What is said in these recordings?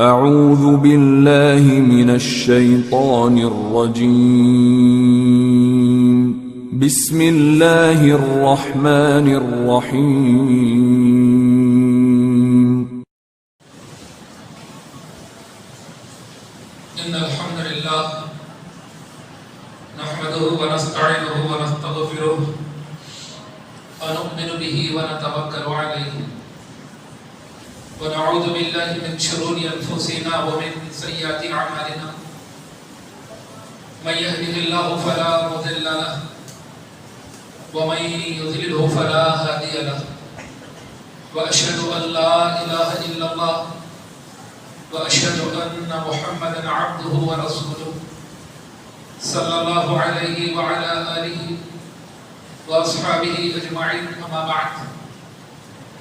اعوذ باللہ من الشیطان الرجیم بسم اللہ الرحمن الرحیم ان الحمد للہ نحمده ونستعینه ونستغفره ونؤمن به ونتوکل علیہ ونعوذ باللہ من شرور انفسنا ومن سیئات اعمالنا من يهده الله فلا مضل له ومن يضلل فلا هادي له واشهد ان لا اله الا الله واشهد ان محمدا عبده ورسوله صلى الله عليه وعلى اله واصحابه اجمعين اما بعد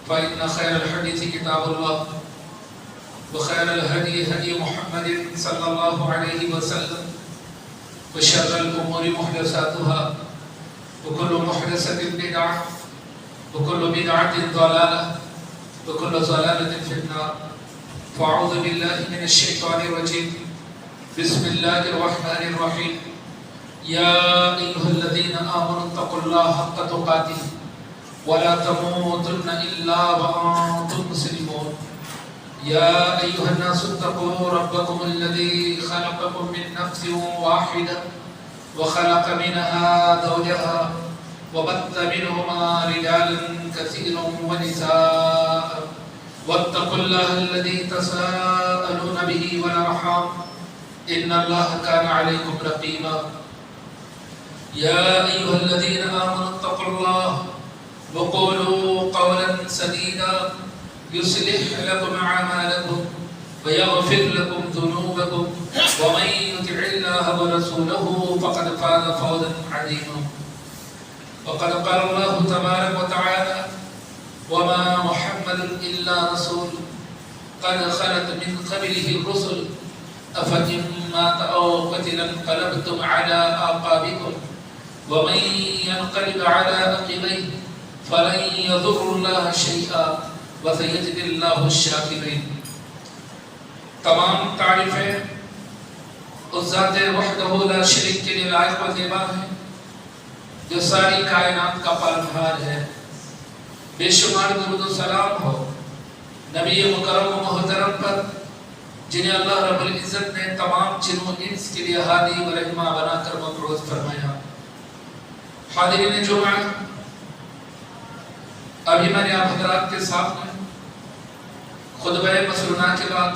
فإن خير الحديث كتاب الله وخير الهدي هدي محمد صلى الله عليه وسلم وشر الأمور محدثاتها وكل محدثة بدعة وكل بدعة ضلالة وكل ضلالة في النار فأعوذ بالله من الشيطان الرجيم بسم الله الرحمن الرحيم يا أيها الذين آمنوا اتقوا الله حق تقاته ولا تموتن إلا وأنتم مسلمون يا أيها الناس اتقوا ربكم الذي خلقكم من نفس واحدة وخلق منها زوجها وبث منهما رجالا كثيرا ونساء واتقوا الله الذي تساءلون به والأرحام إن الله كان عليكم رقيبا يا أيها الذين آمنوا اتقوا الله وقولوا قولا سديدا يصلح لكم أعمالكم ويغفر لكم ذنوبكم ومن يطع الله ورسوله فقد فاز فوزا عظيما وقد قال الله تبارك وتعالى وما محمد إلا رسول قد خلت من قبله الرسل أفإن مات أو قتل انقلبتم على أعقابكم ومن ينقلب على عقبيه فلن يضر الله شيئا وسيجزي الله الشاكرين. تمام تعریفیں اس ذات وحدہ لا شریک کے لیے لائق و زیبا ہے جو ساری کائنات کا پالنہار ہے. بے شمار درود و سلام ہو نبی مکرم و محترم پر جنہیں اللہ رب العزت نے تمام جن و انس کے لیے ہادی و رہنما بنا کر مبعوث فرمایا. حاضرین جمعہ، ابھی میں نے آپ حضرات کے سامنے خطبہ مسنونہ کے بعد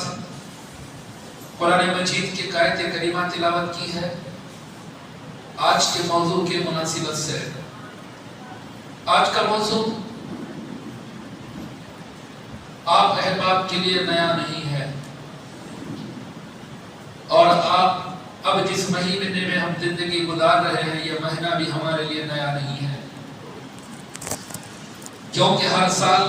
قرآن مجید کی آیت کریمہ تلاوت کی ہے. آج کے موضوع کے مناسبت سے آج کا موضوع آپ احباب کے لیے نیا نہیں ہے، اور آپ اب جس مہینے میں ہم زندگی گزار رہے ہیں یہ مہینہ بھی ہمارے لیے نیا نہیں ہے، کیونکہ ہر سال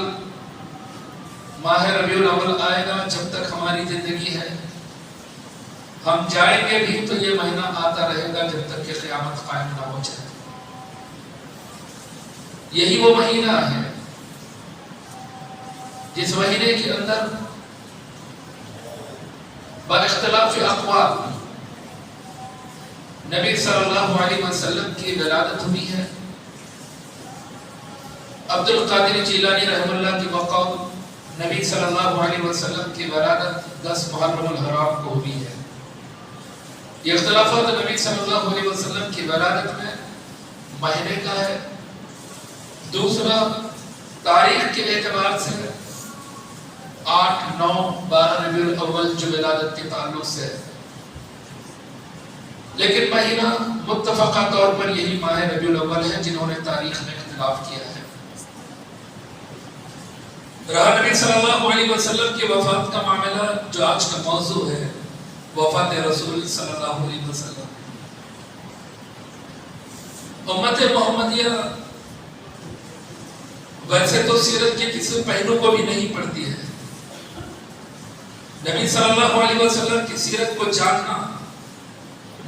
ماہ ربیع الاول آئے گا. جب تک ہماری زندگی ہے ہم جائیں گے بھی تو یہ مہینہ آتا رہے گا جب تک کہ قیامت قائم نہ ہو جائے. یہی وہ مہینہ ہے جس مہینے کے اندر با اختلاف اقوال نبی صلی اللہ علیہ وسلم کی ولادت ہوئی ہے. عبد القادر جیلانی رحمہ اللہ کی وقت نبی صلی اللہ علیہ وسلم کی ولادت 10 محرم الحرام کو ہوئی ہے. یہ اختلافات نبی صلی اللہ علیہ وسلم کی ولادت میں مہینے کا ہے. دوسرا تاریخ کے اعتبار سے 8، 9، 12 ربیع الاول جو ولادت کے تعلق سے ہے، لیکن مہینہ متفقہ طور پر یہی ماہ ربیع الاول ہے. جنہوں نے تاریخ میں اختلاف کیا ہے رہا نبی صلی اللہ علیہ وسلم کی وفات کا معاملہ جو آج کا موضوع ہے، وفات رسول صلی اللہ علیہ وسلم. امت محمدیہ ویسے تو سیرت کے کسی پہلو کو بھی نہیں پڑھتی ہے. نبی صلی اللہ علیہ وسلم کی سیرت کو جاننا،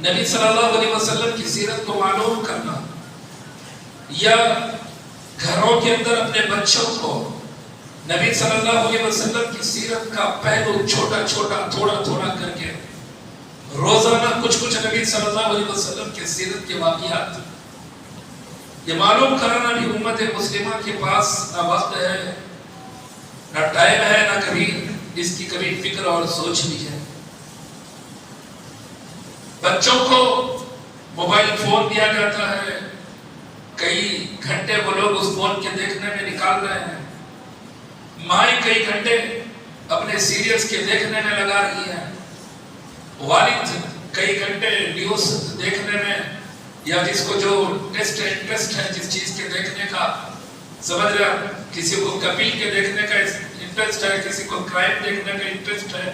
نبی صلی اللہ علیہ وسلم کی سیرت کو معلوم کرنا، یا گھروں کے اندر اپنے بچوں کو نبی صلی اللہ علیہ وسلم کی سیرت کا پہلو چھوٹا چھوٹا تھوڑا تھوڑا کر کے روزانہ کچھ نبی صلی اللہ علیہ وسلم کی سیرت کے واقعات یہ معلوم کرانا بھی امت مسلمہ کے پاس نہ وقت ہے نہ ٹائم ہے نہ کبھی اس کی کبھی فکر اور سوچ بھی ہے. بچوں کو موبائل فون دیا جاتا ہے، کئی گھنٹے وہ لوگ اس فون کے دیکھنے میں نکال رہے ہیں. مائیں کئی گھنٹے اپنے سیریلز کے دیکھنے میں لگا رہی ہے. والد کئی گھنٹے نیوز دیکھنے میں یا جس کو جو انٹرسٹ ہے جس چیز کے دیکھنے کا سمجھ رہا، کسی کو کپل کے دیکھنے کا انٹرسٹ ہے، کسی کو کرائم دیکھنے کا انٹرسٹ ہے.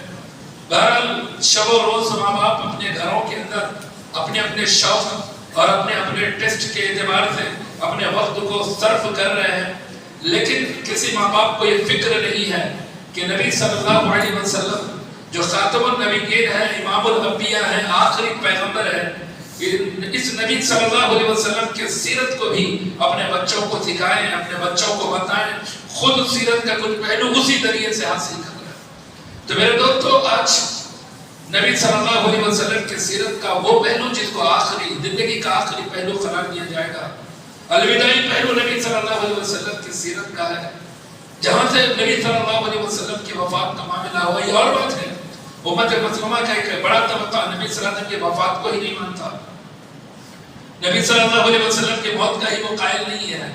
بہرحال شب و روز ماں باپ اپنے گھروں کے اندر اپنے اپنے شوق اور اپنے ٹیسٹ کے اعتبار سے اپنے وقت کو صرف کر رہے ہیں. لیکن کسی ماں باپ کو یہ فکر نہیں ہے کہ نبی صلی اللہ علیہ وسلم جو خاتم النبیین ہے، امام الانبیاء ہے، آخری پیغمبر ہے، اس نبی صلی اللہ علیہ وسلم کے سیرت کو بھی اپنے بچوں کو سکھائیں، اپنے بچوں کو بتائیں. خود سیرت کا کچھ پہلو اسی ذریعے سے حاصل کر رہے ہیں. تو میرے دوستو، آج نبی صلی اللہ علیہ وسلم کے سیرت کا وہ پہلو جس کو آخری زندگی کا آخری پہلو قرار دیا جائے گا، الوداعی پہلو نبی صلی اللہ علیہ وسلم کی سیرت کا ہے. جہاں سے نبی صلی اللہ علیہ وسلم کی وفات کا معاملہ ہوا، یہ اور بات ہے. امت مسلمہ کا ایک بڑا طبقہ نبی صلی اللہ علیہ وسلم کی وفات کو ہی نہیں مانتا، نبی صلی اللہ علیہ وسلم کی موت کا ہی وہ قائل نہیں ہے.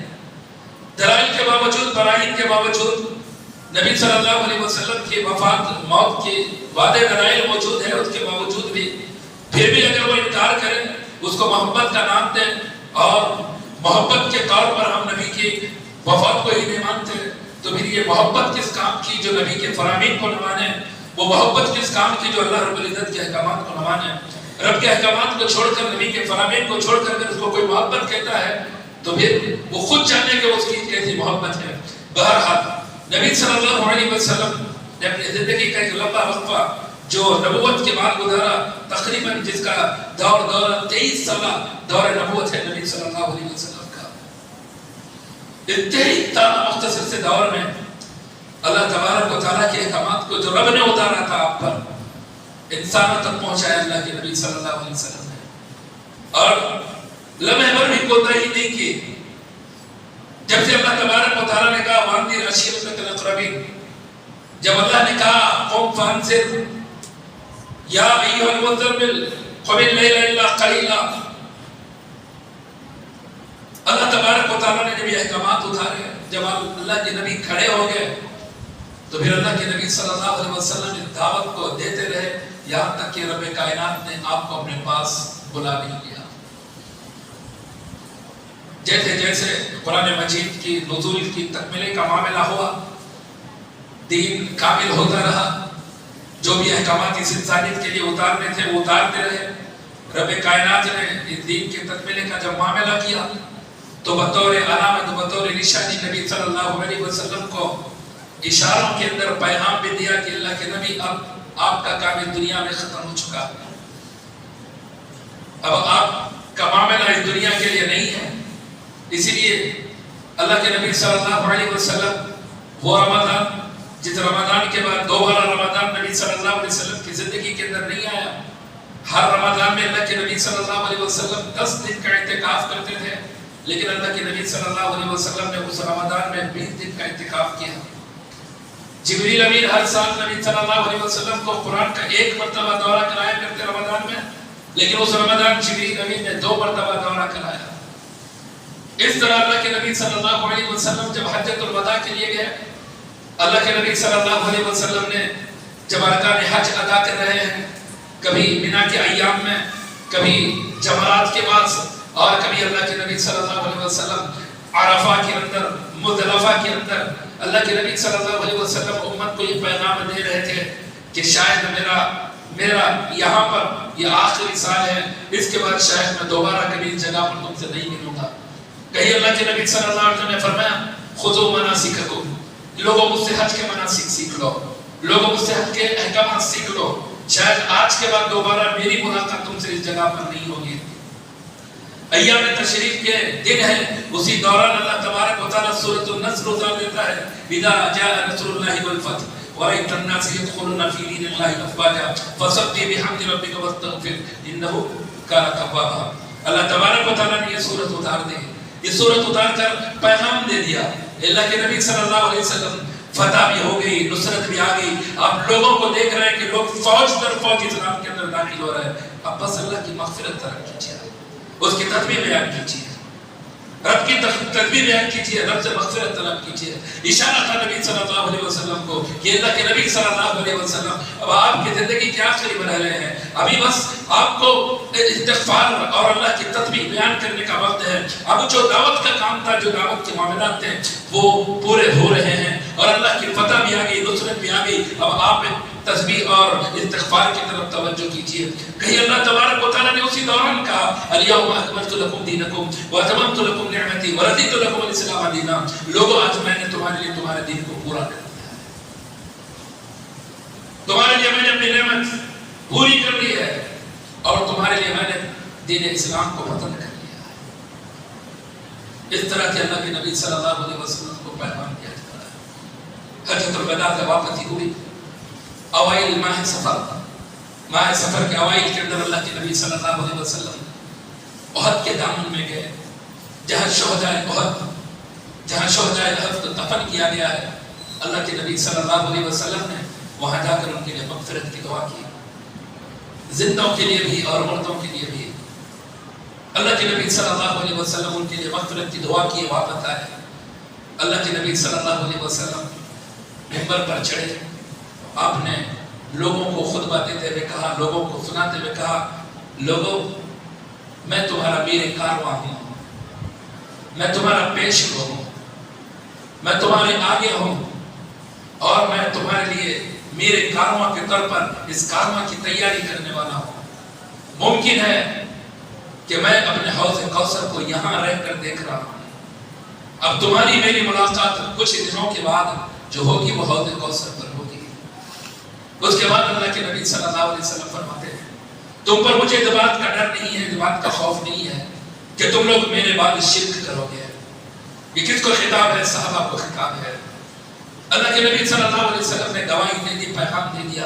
دلائل کے باوجود، براہین کے باوجود نبی صلی اللہ علیہ وسلم کی وفات، موت کے وعدے دلائل موجود ہے، اس کے باوجود بھی پھر بھی اگر وہ انکار کریں، اس کو محبت کا نام دیں اور محبت کے طور پر ہم نبی کی وفات کو ہی نہیں مانتے، تو پھر یہ محبت کس کام کی جو نبی کے فرامین کو نہ مانے؟ وہ محبت کس کام کی جو اللہ رب العزت کے احکامات کو نہ مانے؟ رب کے احکامات کو چھوڑ کر، نبی کے فرامین کو چھوڑ کر اگر اس کو کوئی محبت کہتا ہے تو پھر وہ خود جانے کہ اس کی کیسی محبت ہے. بہرحال نبی صلی اللہ علیہ وسلم نے اپنی زندگی کا ایک لمبا وقفہ جو نبوت کے بعد گزارا، تقریباً جس کا دور 23 سالہ دور نبوت ہے نبی صلی اللہ علیہ وسلم کا. انتہائی مختصر سے دور میں اللہ تبارک و تعالیٰ کے احکامات کو جو رب نے اتارا تھا آپ پر، انسانوں تک پہنچایا اللہ کے نبی صلی اللہ علیہ وسلم نے. اور لمحے بھر بھی کوتاہی نہیں کی. جب سے اللہ تبارک و تعالیٰ نے کہا وَأَنذِرْ عَشِيرَتَكَ الْأَقْرَبِينَ، جب اللہ نے کہا قُمْ فَأَنذِرْ يَا أَيُّهَا الْمُزَّمِّلُ قُمِ اللَّيْلَ إِلَّا قَلِيلًا، اللہ تبارک و تعالیٰ نے جب یہ احکامات اتارے، جب اللہ کے نبی کھڑے ہو گئے، تو پھر اللہ کے نبی صلی اللہ علیہ وسلم نے دعوت کو دیتے رہے یہاں تک کہ رب کائنات نے آپ کو اپنے پاس بلا نہیں لیا. جیسے جیسے قرآن مجید کی نزول کی تکمیلے کا معاملہ ہوا، دین کامل ہوتا رہا، جو بھی احکامات اس انسانیت کے لیے اتارنے تھے وہ اتارتے رہے. رب کائنات نے اس دین کے تکمیلے کا جب معاملہ کیا تو بطور علامت، بطور نشانی نبی صلی اللہ علیہ وسلم کو اشاروں کے اندر پیغام بھی دیا کہ اللہ کے نبی اب آپ کا کام اس دنیا میں ختم ہو چکا ہے، اب آپ کا معاملہ اس دنیا کے لیے نہیں ہے. اسی لیے اللہ کے نبی صلی اللہ علیہ وسلم وہ رمضان جس رمضان کے بعد دوبارہ رمضان نبی صلی اللہ علیہ وسلم کی زندگی کے اندر نہیں آیا. ہر رمضان میں اللہ کے نبی صلی اللہ علیہ وسلم 10 دن کا اعتکاف کرتے تھے، لیکن اللہ کے نبی صلی اللہ علیہ وسلم نے اس رمضان میں 20 دن کا اعتکاف کیا. جبریل امین ہر سال نبی صلی اللہ علیہ وسلم کو قرآن کا 1 مرتبہ دورہ کرایا کرتے رمضان میں، لیکن اس رمضان جبریل امین نے 2 مرتبہ دورہ کرایا. اس طرح اللہ کے نبی صلی اللہ علیہ وسلم جب حجۃ الوداع کے لیے گئے، اللہ کے نبی صلی اللہ علیہ وسلم نے جب ارکان حج ادا کر رہے ہیں، کبھی مینا کے ایام میں، کبھی جمرات کے بعد، اور کبھی اللہ کے نبی صلی اللہ علیہ وسلم عرفہ کے اندر، مزدلفہ کے اندر، اللہ کے نبی صلی اللہ علیہ وسلم امت کو یہ پیغام دے رہے تھے کہ شاید میرا یہاں پر یہ آخری سال ہے، اس کے بعد شاید میں دوبارہ کبھی اس جگہ پر تم سے نہیں ملوں گا. کہیں اللہ کے نبی صلی اللہ علیہ وسلم نے فرمایا خذوا مناسککم، لوگوں مجھ سے حج کے مناسک سیکھ لو، لوگوں مجھ سے حج کے احکامات سیکھ لو، شاید آج کے بعد دوبارہ میری ملاقات تم سے اس جگہ پر نہیں ہوگی. ایام تشریف کے دن ہے، اسی دوران اللہ تبارک و تعالیٰ سورۃ النصر اتار دیتا ہے، اذا جاء نصر اللہ والفتح ورأيت الناس يدخلون في دين الله أفواجا فسبح بحمد ربك واستغفر إنه كان توابا۔ اللہ تبارک و تعالیٰ نے یہ سورت اتار دی، یہ سورت اتار کر پیغام دے دیا، اللہ کے نبی صلی اللہ علیہ وسلم فتح بھی ہو گئی، نصرت بھی آ گئی، آپ لوگوں کو دیکھ رہے ہیں کہ لوگ فوج در فوج اسلام کے اندر داخل ہو رہے ہیں، اب بس اللہ کی مغفرت طلب کیجیے، اس کی تدبیر بیان کیجیے، رب کی تدبیر بیان کیجیے، رب سے مغفرت طلب کیجیے۔ اشارہ تھا نبی صلی اللہ علیہ وسلم کو کہ اللہ کے نبی صلی اللہ علیہ وسلم اب آپ کی زندگی کے آخری میں رہ رہے ہیں، ابھی بس آپ کو استغفار اور اللہ کی تدبیر بیان کرنے کا وقت ہے، اب جو دعوت کا کام تھا، جو دعوت کے معاملات تھے وہ پورے ہو رہے ہیں اور اللہ کی فتح بھی آ گئی، نصرت بھی آ گئی، اب آپ تسبیح اور استغفار کی طرف توجہ کیجیے۔ کہیں اللہ تبارک و تعالیٰ نے اسی دوران کہا الیوم اکملت لکم دینکم واتممت لکم نعمتی ورضیت لکم الاسلام دینا، لوگوں آج میں نے تمہارے لیے تمہارے دین کو پورا کر دیا ہے، تمہارے لیے میں نے اپنی نعمت پوری کر لی ہے اور تمہارے لیے میں نے دین اسلام کو ختم کر لیا ہے۔ اس طرح کے اللہ کے نبی صلی اللہ علیہ وسلم کو پیغام دیا جاتا ہے۔ حجۃ الوداع سے واپسی ہوئی، اوائل ماہ سفر کے اوائل کے اندر اللہ کے نبی صلی اللہ علیہ وسلم احد کے دامن میں گئے، جہاں شہدائے احد کو دفن کیا گیا ہے۔ اللہ کے نبی صلی اللہ علیہ وسلم نے وہاں جا کر ان کے لیے مغفرت کی دعا کی، زندوں کے لیے بھی اور مردوں کے لیے بھی۔ اللہ کے نبی صلی اللہ علیہ وسلم ان کے لیے مغفرت کی دعا کی، واپس آئے۔ اللہ کے نبی صلی اللہ علیہ وسلم منبر پر چڑھے، آپ نے لوگوں کو خطبہ دیتے ہوئے کہا، لوگوں کو سناتے ہوئے کہا، لوگوں میں تمہارا میر کارواں ہوں، میں تمہارا پیشوا ہوں، میں تمہارے آگے ہوں اور میں تمہارے لیے میرے کارواں کے طور پر اس کارواں کی تیاری کرنے والا ہوں۔ ممکن ہے کہ میں اپنے حوض کوثر کو یہاں رہ کر دیکھ رہا ہوں، اب تمہاری میری ملاقات کچھ دنوں کے بعد جو ہوگی وہ حوض کوثر پر ہوگی۔ اس کے بعد اللہ کے نبی صلی اللہ علیہ وسلم فرماتے ہیں تم پر مجھے اس بات کا ڈر نہیں ہے، اس بات کا خوف نہیں ہے کہ تم لوگ میرے بعد شرک کرو گے۔ یہ کس کو خطاب ہے؟ صحابہ کو خطاب ہے۔ اللہ کے نبی صلی اللہ علیہ وسلم نے گواہی دے دی، پیغام دے دیا۔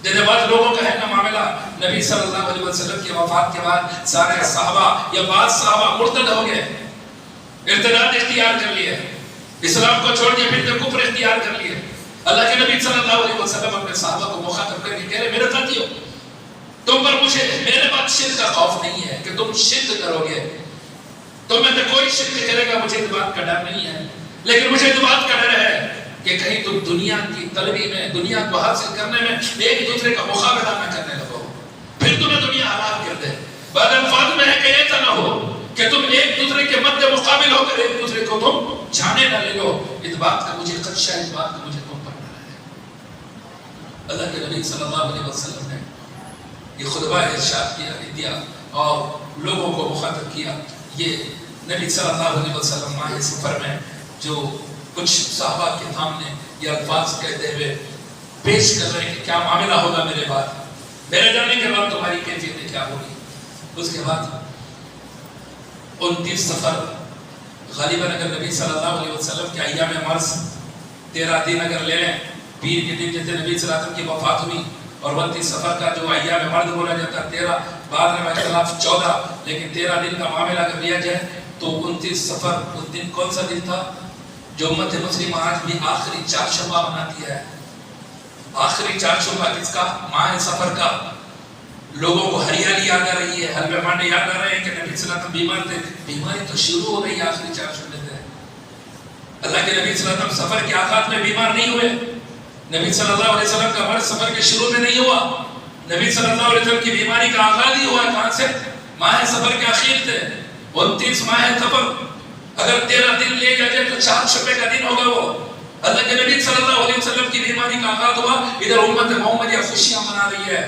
جن بعض لوگوں کا ہے نا معاملہ، نبی صلی اللہ علیہ وسلم کی وفات کے بعد سارے صحابہ یا بعض صحابہ مرتد ہو گئے، ارتداد اختیار کر لیے، اسلام کو چھوڑ کے پھر کفر اختیار کر لیے۔ اللہ کے نبی صلی اللہ علیہ وسلم اپنے صحابہ کو مخاطب کر کے کہہ رہے میرے ساتھیو، تم پر مجھے میرے بعد شرک کا خوف نہیں ہے کہ تم شرک کرو گے، تم میں سے کوئی شرک کرے گا، مجھے اس بات کا ڈر نہیں ہے، لیکن مجھے اس بات کا ڈر ہے کہ کہیں تم دنیا کی طلبی میں، دنیا کو حاصل کرنے میں ایک دوسرے کا مقابلہ نہ کرنے لگو، پھر تمہیں دنیا ہلاک کر دے۔ بعض الفاظ میں ہے کہ ایسا نہ ہو کہ تم ایک دوسرے کے مد مقابل ہو کر ایک دوسرے کو تم جانے نہ لے لو، اس بات کا مجھے خدشہ ہے، اس بات کا مجھے تم پر ڈر ہے۔ اللہ کے نبی صلی اللہ علیہ وسلم نے یہ خطبہ ارشاد کیا اور لوگوں کو مخاطب کیا۔ یہ نبی صلی اللہ علیہ وسلم ماہ سفر میں جو کچھ صحابہ کے سامنے یہ الفاظ کہتے ہوئے پیش کر رہے ہیں کہ کیا معاملہ ہوگا میرے بعد، میرے جانے کے بعد تمہاری کیفیت کیا ہوگی۔ اس کے بعد 29 سفر غالباً اگر نبی صلی اللہ علیہ وسلم کے ایام مرض 13 دن اگر لے لیں، پیر کے دن جیسے نبی صلی اللہ علیہ وسلم کی وفات ہوئی، اور 29 سفر کا جو ایام مرض بولا جاتا ہے 13، بعد میں اختلاف 14، لیکن 13 دن کا معاملہ اگر لیا جائے تو 29 سفر اس دن کون سا دن تھا جو امت مسلمہ آج بھی آخری چارشنبہ مناتی ہے۔ آخری چارشنبہ کس کا؟ ماہ سفر کا۔ لوگوں کو ہریالی یاد آ رہی ہے، حلوے مانڈے یاد آ رہے ہیں کہ نبی صلی اللہ علیہ وسلم بیمار تھے، بیماری تو شروع ہو رہی ہے آخری چارشنبے سے۔ اللہ کے نبی صلی اللہ علیہ وسلم سفر کے آغاز میں بیمار نہیں ہوئے، نبی صلی اللہ علیہ وسلم کا مرض سفر کے شروع میں نہیں ہوا، نبی صلی اللہ علیہ وسلم کی بیماری کا آغاز ہی ہوا کہاں سے؟ ماہ سفر کے اخیر تھے۔ 29 ماہ سفر اگر 13 دن لے جائے تو 4 شبے کا دن ہوگا وہ۔ اللہ کے نبی صلی اللہ علیہ وسلم کی بیماری کا آغاز ہوا، ادھر امت محمدیہ خوشیاں منا رہی ہے،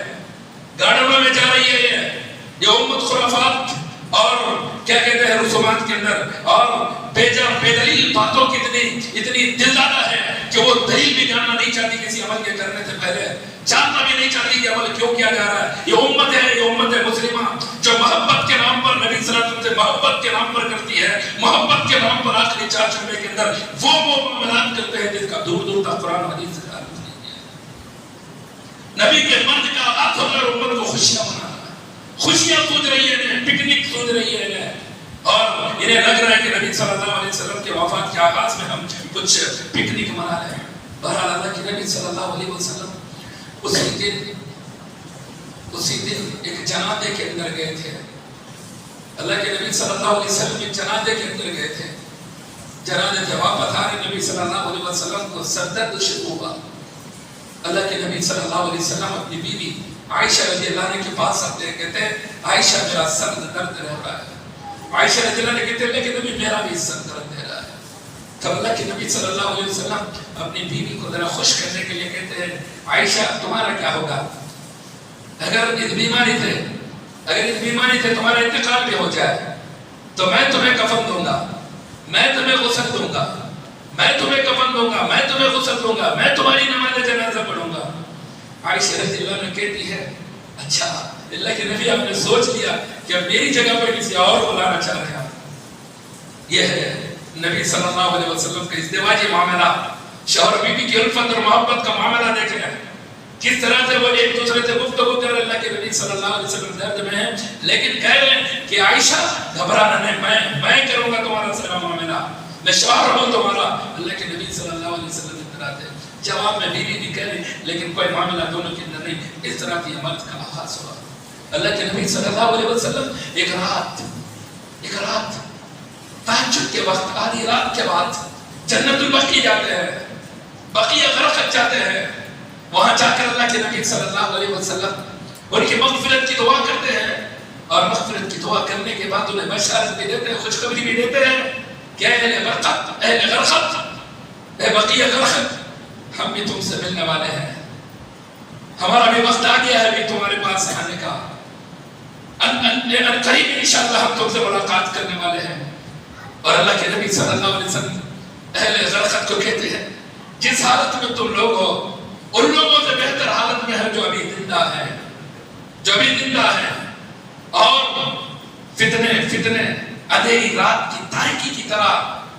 گارڈنوں میں جا رہی ہے، یہ امت خرافات اور کیا کہتے ہیں رسومات کے اندر اور بے دلیل باتوں کی اتنی دلدادہ ہے کہ وہ دلیل بھی جاننا نہیں چاہتی کسی عمل کے کرنے سے پہلے، جاننا بھی نہیں چاہتی کہ عمل کیوں کیا جا رہا ہے۔ یہ امت ہے، یہ امت مسلمہ جو محبت کے نام پر نبی صلی اللہ علیہ وسلم سے محبت کے نام پر کرتی ہے، محبت کے نام پر آخری 4 جمعے کے اندر وہ معاملات کرتے ہیں جس کا دور دور تک قرآن و حدیث سے تعلق نہیں ہے۔ نبی کے مرد کا ہاتھ ہوگا امت کو خوشیاں منانا، خوشیاں سوچ رہی ہے، پکنک سوچ رہی ہے، اور انہیں لگ رہا ہے کہ نبی صلی اللہ علیہ وسلم کے وفات کے آغاز میں ہم کچھ پکنک منا رہے ہیں۔ بہرحال اللہ کے نبی صلی اللہ علیہ وسلم اسی دن ایک جنازے کے اندر گئے تھے۔ اللہ کے نبی صلی اللہ علیہ وسلم ایک جنازے کے اندر گئے تھے، جنازے سے واپس آ رہے نبی صلی اللہ علیہ وسلم کو سر درد شروع ہوا۔ اللہ کے نبی صلی اللہ علیہ وسلم اپنی بیوی عائشہ رضی اللہ عنہ کے پاس آتے ہیں، کہتے ہیں عائشہ میرا سر درد رہ رہا ہے۔ عائشہ رضی اللہ عنہ کہتے ہیں لیکن نبی میرا بھی سر درد دے رہا ہے۔ تب اللہ کے نبی صلی اللہ علیہ وسلم اپنی بیوی کو ذرا خوش کرنے کے لیے کہتے ہیں عائشہ تمہارا کیا ہوگا؟ اگر اس بیماری سے تمہارا انتقال بھی ہو جائے تو میں تمہیں کفن دوں گا، میں تمہیں غسل دوں گا، میں تمہیں کفن دوں گا، میں تمہیں غسل دوں گا، میں تمہاری نماز جنازہ پڑھوں گا۔ عائشہ رضی اللہ عنہ کہتی ہے اچھا اللہ کے نبی آپ نے سوچ لیا کہ اب میری جگہ پر کسی اور کو لانا چاہ رہے ہیں۔ یہ ہے نبی صلی اللہ علیہ وسلم کا ازدواجی معاملہ، شوہر بیوی کی الفت اور محبت کا معاملہ دیکھ رہے ہیں، کس طرح سے وہ ایک دوسرے سے گفتگو کر رہے ہیں۔ اللہ کے نبی صلی اللہ علیہ وسلم درد میں ہیں لیکن کہہ رہے ہیں کہ عائشہ گھبرانا نہیں، میں کروں گا تمہارا سارا معاملہ، میں شوہر ہوں تمہارا۔ اللہ کے نبی صلی اللہ علیہ وسلم اتراتے ہیں، جواب میں بیوی بھی کہہ رہے لیکن کوئی معاملہ دونوں کے اندر نہیں۔ اس طرح کی عمل کا آغاز ہوا۔ اللہ کے نبی صلی اللہ علیہ وسلم ایک رات تہجد کے وقت آدھی رات کے بعد جنت البقیع جاتے ہیں، بقیع غرقد جاتے ہیں، وہاں جا کر اللہ کے نبی صلی اللہ علیہ وسلم ان کی مغفرت کی دعا کرتے ہیں، اور مغفرت کی دعا کرنے کے بعد انہیں بشارت بھی دیتے ہیں، خوشخبری بھی دیتے ہیں کہ اہل غرقد، اے بقیع غرقد، ہم بھی تم سے ملنے والے ہیں، ہمارا بھی وقت آ گیا ہے بھی تمہارے پاس آنے کا، قریب انشاءاللہ ہم تم سے ملاقات کرنے والے ہیں۔ اور اللہ کے نبی صلی اللہ علیہ وسلم اہل غرقد کو کہتے ہیں جس حالت میں تم لوگ ہو ان لوگوں سے بہتر حالت میں ہے جو ابھی زندہ ہے، اور فتنے اندھیری رات کی تاریکی کی طرح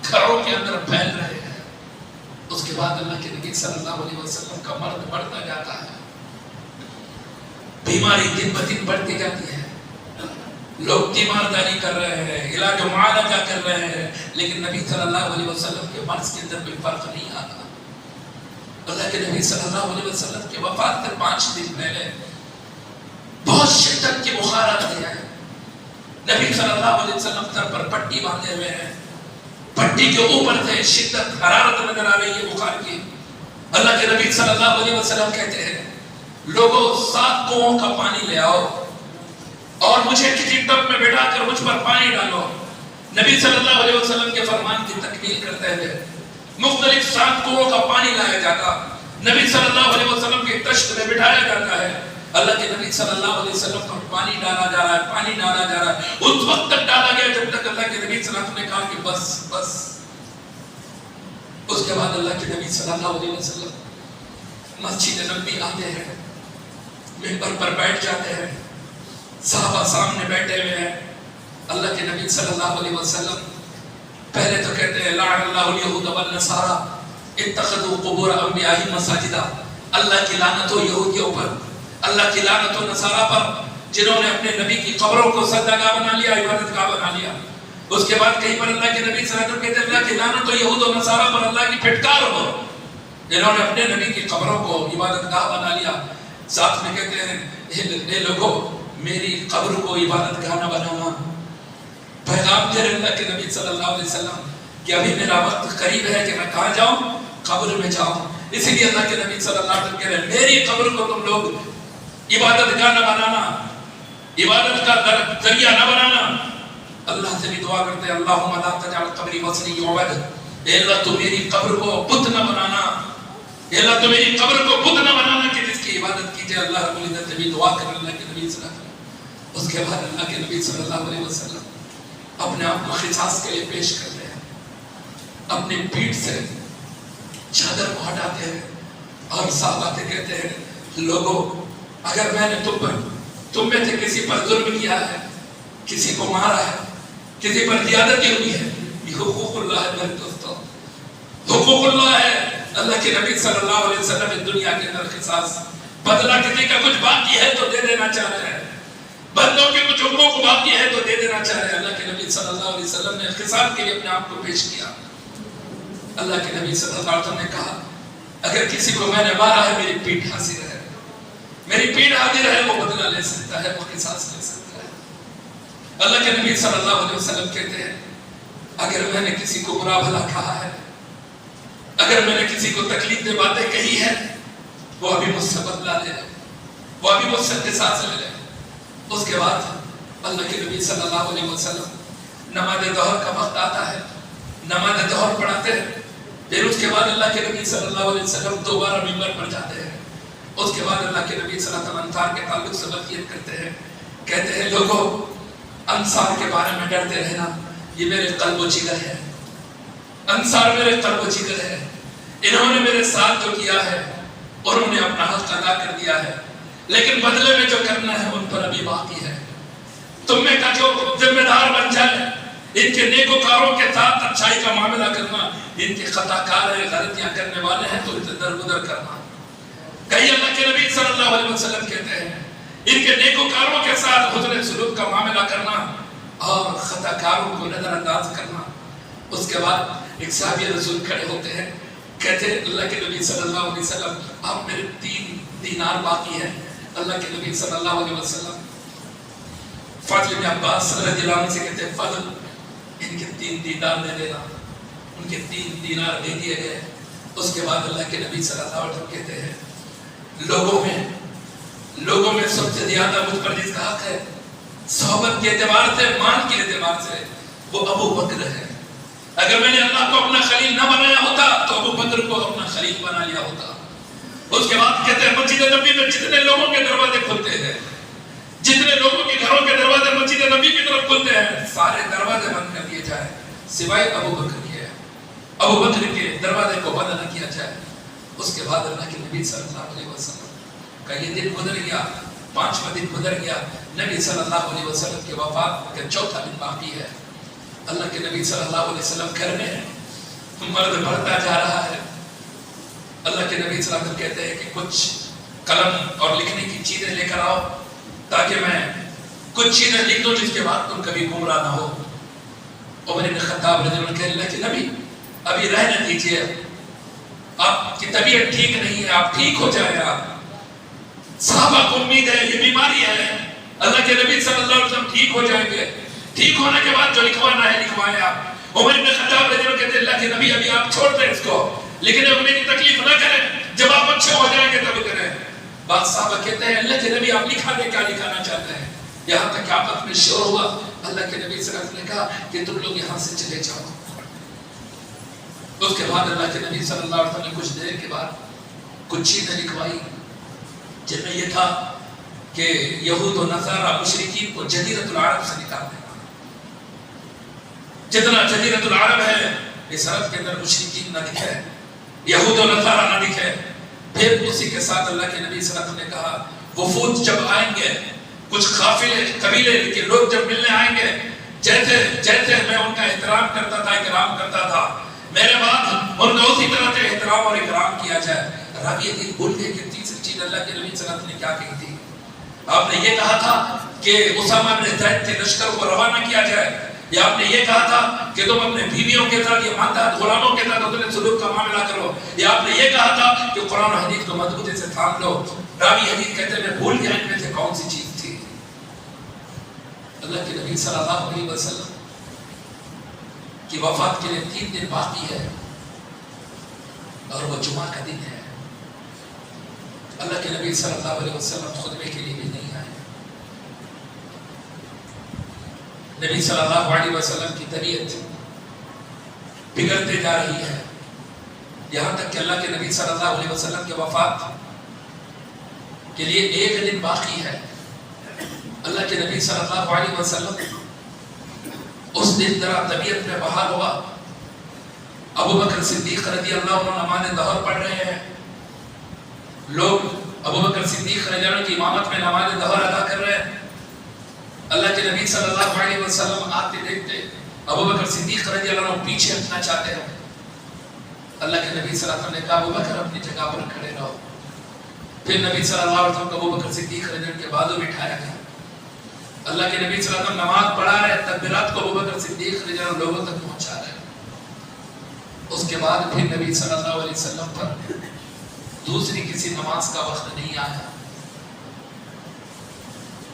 گھروں کے اندر پھیل رہے ہیں۔ اس کے بعد اللہ کے نبی صلی اللہ علیہ وسلم کا مرض بڑھتا جاتا ہے، بیماری دن بدن بڑھتی جاتی ہے، لوگ تیمارداری کر رہے ہیں، علاج و معالجہ کر رہے ہیں، لیکن نبی صلی اللہ علیہ وسلم کے مرض کے اندر کوئی فرق نہیں آتا۔ اللہ کے نبی صلی اللہ علیہ وسلم کے وفات سے 5 دن پہلے بہت شدت کی بخار آتی ہے، نبی صلی اللہ علیہ وسلم سر پر پٹی باندھے ہوئے ہیں، پٹی کے اوپر سے شدت حرارت نظر آ رہی ہے بخار کی۔ اللہ کے نبی صلی اللہ علیہ وسلم کہتے ہیں لوگوں 7 کنووں کا پانی لے آؤ اور مجھے کسی ٹب میں بٹھا کر مجھ پر پانی ڈالو۔ نبی صلی اللہ علیہ وسلم کے فرمان کی تکمیل کرتے ہوئے مختلف 7 کنووں کا پانی لایا جاتا، نبی صلی اللہ علیہ وسلم کے تشت میں بٹھایا جاتا ہے، اللہ کے نبی صلی اللہ علیہ وسلم پر پانی ڈالا جا رہا ہے، اس وقت تک ڈالا گیا جب تک اللہ کے نبی صلی اللہ علیہ وسلم نے کہا کہ بس۔ اس کے بعد اللہ کے نبی صلی اللہ علیہ وسلم مسجد نبوی آتے ہیں، منبر پر بیٹھ جاتے ہیں، صحابہ سامنے بیٹھے ہوئے ہیں۔ اللہ کے نبی صلی اللہ علیہ وسلم پہلے تو کہتے ہیں لعن اللہ الیہود والنصارى اتخذوا قبور انبیائہم مساجدا، اللہ کی لعنت ہو یہودیوں پر، اللہ کی لعنت ہو نصارہ پر جنہوں نے اپنے نبی کی قبروں کو سجدہ بنا لیا، عبادت گاہ بنا لیا۔ اس کے بعد کہیں پر اللہ کے نبی صلی اللہ علیہ وسلم کہتے ہیں اللہ کی لعنت ہو یہود و نصارہ پر، اللہ کی پھٹکار ہو جنہوں نے اپنے نبی کی قبروں کو عبادت گاہ بنا لیا۔ ساتھ میں کہتے ہیں اے لوگوں میری قبر کو عبادت گاہ نہ بنانا۔ پیغام دے رہے اللہ کے نبی صلی اللہ علیہ وسلم کہ ابھی میرا وقت قریب ہے کہ میں کہاں جاؤں، قبر میں جاؤں۔ اسی لیے اللہ کے نبی صلی اللہ علیہ وسلم کہہ رہے ہیں میری قبر کو تم لوگ عبادت گاہ نہ بنانا، عبادت کا ذریعہ نہ بنانا۔ اللہ سے بھی دعا کرتے ہیں اللہم لا تجعل قبری وثنی یعبد، اے اللہ تو میری قبر کو بت نہ بنانا، اے اللہ تو میری قبر کو بت نہ بنانا کہ جس کی عبادت کی جائے۔ اللہ رب العزت سے بھی دعا کریں اللہ کے نبی صلی اللہ علیہ وسلم۔ اس کے بعد اللہ کے نبی صلی اللہ علیہ وسلم اپنے آپ کو قصاص کے لیے پیش کرتے ہیں، اپنی پیٹھ سے چادر کو ہٹاتے ہیں اور صحابہ سے کہتے ہیں لوگوں اگر میں نے تم میں سے کسی پر ظلم کیا ہے کسی کو مارا ہے، کسی پر زیادتی ہوئی ہے، یہ حقوق اللہ ہے میرے دوستوں، حقوق اللہ ہے۔ اللہ کے نبی صلی اللہ علیہ وسلم اس دنیا کے اندر قصاص، بدلہ کسی کا کچھ باقی ہے تو دے دینا چاہ رہے ہیں، بندوں کے کچھ حقوق باقی ہے تو دے دینا چاہ رہے ہیں۔ اللہ کے نبی صلی اللہ علیہ وسلم نے قصاص کے لیے اپنے آپ کو پیش کیا۔ اللہ کے نبی صلی اللہ علیہ وسلم نے کہا اگر کسی کو میں نے مارا ہے میری پیٹھ حاضر ہے، میری پیٹھ حاضر ہے، وہ بدلہ لے سکتا ہے، وہ قصاص لے سکتا ہے۔ اللہ کے نبی صلی اللہ علیہ وسلم کہتے ہیں اگر میں نے کسی کو برا بھلا کہا ہے، اگر میں نے کسی کو تکلیف دے باتیں کہی ہے، وہ ابھی مجھ سے بدلہ لے لے، وہ ابھی مجھ سے قصاص لے لے۔ اس کے بعد اللہ کے نبی صلی اللہ علیہ وسلم نماز ظہر کا وقت آتا ہے، نماز ظہر پڑھاتے ہیں، پھر اس کے بعد اللہ کے نبی صلی اللہ علیہ وسلم دوبارہ منبر پر جاتے ہیں۔ اس کے بعد اللہ کے نبی صلی اللہ علیہ وسلم انصار کے تعلق سے وصیت کرتے ہیں، کہتے ہیں لوگوں انصار کے بارے میں ڈرتے رہنا، یہ میرے قلب و جگر ہے، انصار میرے قلب و جگر ہے، انہوں نے میرے ساتھ جو کیا ہے اور انہوں نے اپنا حق ادا کر دیا ہے، لیکن بدلے میں جو کرنا ہے ان پر ابھی باقی ہے۔ تم میں کا جو ذمہ دار بن جائے، ان کے نیکوکاروں کے ساتھ اچھائی کا معاملہ کرنا، ان کے خطا کار ہیں، غلطیاں کرنے والے ہیں تو ان سے درگزر کرنا۔ کئی اللہ کے نبی صلی اللہ علیہ وسلم کہتے ہیں ان کے نیکوکاروں کے ساتھ حسن سلوک کا معاملہ کرنا اور خطا کاروں کو نظر انداز کرنا۔ اس کے بعد ایک صحابی رسول کھڑے ہوتے ہیں، کہتے ہیں اللہ کے نبی صلی اللہ علیہ وسلم اب میرے 3 دینار باقی ہیں۔ اللہ کے نبی صلی اللہ علیہ وسلم فضل بن عباس رضی اللہ عنہ سے کہتے ہیں فضل ان کے 3 دینار دے دینا، ان کے 3 دینار دے دیے گئے۔ اس کے بعد اللہ کے نبی صلی اللہ علیہ وسلم کہتے ہیں لوگوں میں سب سے زیادہ مجھ پر جس کا حق ہے صحبت کے اعتبار سے، مال کے اعتبار سے، وہ ابو بکر ہے۔ اگر میں نے اللہ کو اپنا خلیل نہ بنایا ہوتا تو ابو بکر کو اپنا خلیل بنا لیا ہوتا۔ اس کے بعد کہتے ہیں مسجد نبی میں جتنے لوگوں کے دروازے کھلتے ہیں، جتنے لوگوں کے گھروں کے دروازے مسجد نبی کی طرف کھلتے ہیں، سارے دروازے بند کر دیے جائیں سوائے ابو بکر کے، ابو بکر کے دروازے کو بند نہ کیا جائے۔ اس کے بعد اللہ کے نبی صلی اللہ علیہ وسلم کا یہ دن گزر گیا، 5واں دن گزر گیا، نبی صلی اللہ علیہ وسلم کے وفات کا 4تھا دن باقی ہے۔ اللہ کے نبی صلی اللہ علیہ وسلم گھر میں ہیں، مرد بڑھتا جا رہا ہے۔ اللہ کے نبی صلی اللہ علیہ وسلم کہتے ہیں کہ کچھ قلم اور لکھنے کی چیزیں لے کر آؤ تاکہ میں کچھ چیزیں لکھ دوں جس کے بعد تم کبھی گمراہ نہ ہو۔ عمر بن خطاب رضی اللہ عنہ کہتے ہیں اللہ کے نبی ابھی رہنے دیجیے، آپ کی طبیعت ٹھیک نہیں ہے، آپ ٹھیک ہو جائے گا۔ صحابہ کو امید ہے یہ بیماری ہے، اللہ کے نبی صلی اللہ علیہ وسلم ٹھیک ہو جائیں گے، ٹھیک ہونے کے بعد جو لکھوانا ہے لکھوائیں آپ۔ عمر بن خطاب رضی اللہ عنہ کہتے ہیں اللہ کے نبی ابھی آپ چھوڑ دیں اس کو، لیکن اپنے کی تکلیف نہ کریں، جب آپ اچھے ہو جائیں گے تب کریں۔ بعض صحابہ کہتے ہیں اللہ کے نبی آپ لکھا دیں، کیا لکھانا چاہتے ہیں؟ یہاں تک کہ آپس میں شور ہوا، اللہ کے نبی صلی اللہ علیہ وسلم نے کہا کہ تم لوگ یہاں سے چلے جاؤ۔ اس کے بعد اللہ کے نبی صلی اللہ علیہ وسلم نے کچھ دیر کے بعد کچھ چیزیں لکھوائی جن میں یہ تھا کہ یہود و نصارہ مشرکین کو جزیرۃ العرب سے نکال دینا۔ جتنا جزیرۃ العرب ہے اس عرب کے اندر مشرکین نہ دکھے، یہود و نصارہ نہ دکھے۔ پھر اسی کے ساتھ اللہ کے نبی صلی اللہ علیہ وسلم نے کہا وفود جب آئیں گے، کچھ قافلے قبیلے کے لوگ جب ملنے آئیں گے، جیسے میں ان کا احترام کرتا تھا، اکرام کرتا تھا، میرے بعد ان کا اسی طرح سے احترام اور اکرام کیا جائے۔ راوی یہ بھول گئے کہ تیسری چیز اللہ کے نبی صلی اللہ علیہ وسلم نے کیا کہی تھی۔ آپ نے یہ کہا تھا کہ اسامہ بن زید کے لشکر کو روانہ کیا جائے، یا آپ نے یہ کہا تھا کہ تم اپنے بیویوں کے ساتھ یا ماندار غلاموں کے ساتھ اپنے سلوک کا معاملہ کرو، یا آپ نے یہ کہا تھا کہ قرآن و حدیث کو مضبوطی سے تھام لو۔ راوی حدیث کہتے ہیں میں بھول گیا ان میں سے کون سی چیز تھی۔ اللہ کے نبی صلی اللہ علیہ وسلم کی وفات کے لیے 3 دن باقی ہے اور وہ جمعہ کا دن ہے۔ اللہ کے نبی صلی اللہ علیہ وسلم خطبے کے لیے بھی نہیں آئے۔ نبی صلی اللہ علیہ وسلم کی طبیعت بگڑتے جا رہی ہے، یہاں تک کہ اللہ کے نبی صلی اللہ علیہ وسلم کی وفات کے لیے 1 دن باقی ہے۔ اللہ کے نبی صلی اللہ علیہ وسلم اس دن ذرا طبیعت میں بحال ہوا۔ ابو بکر صدیق رضی اللہ عنہ نماز ظہر پڑھ رہے ہیں، لوگ ابو بکر صدیق رضی اللہ عنہ کی امامت میں نماز ظہر ادا کر رہے ہیں۔ اللہ کے نبی صلی اللہ علیہ وسلم آتے دیکھتے ابو بکر صدیق رضی اللہ عنہ پیچھے ہٹنا چاہتے ہیں. اللہ کے نبی صلی اللہ علیہ وسلم نے کہا ابو بکر اپنی جگہ پر کھڑے رہو. پھر نبی صلی اللہ علیہ وسلم کو ابو بکر صدیق رضی اللہ عنہ کے بازو بٹھایا گیا. اللہ کے نبی صلی اللہ علیہ وسلم نماز پڑھا رہے, تکبیرات کو ابو بکر صدیق رضی اللہ عنہ لوگوں تک پہنچا رہے. اس کے بعد پھر نبی صلی اللہ علیہ وسلم پر دوسری کسی نماز کا وقت نہیں آیا.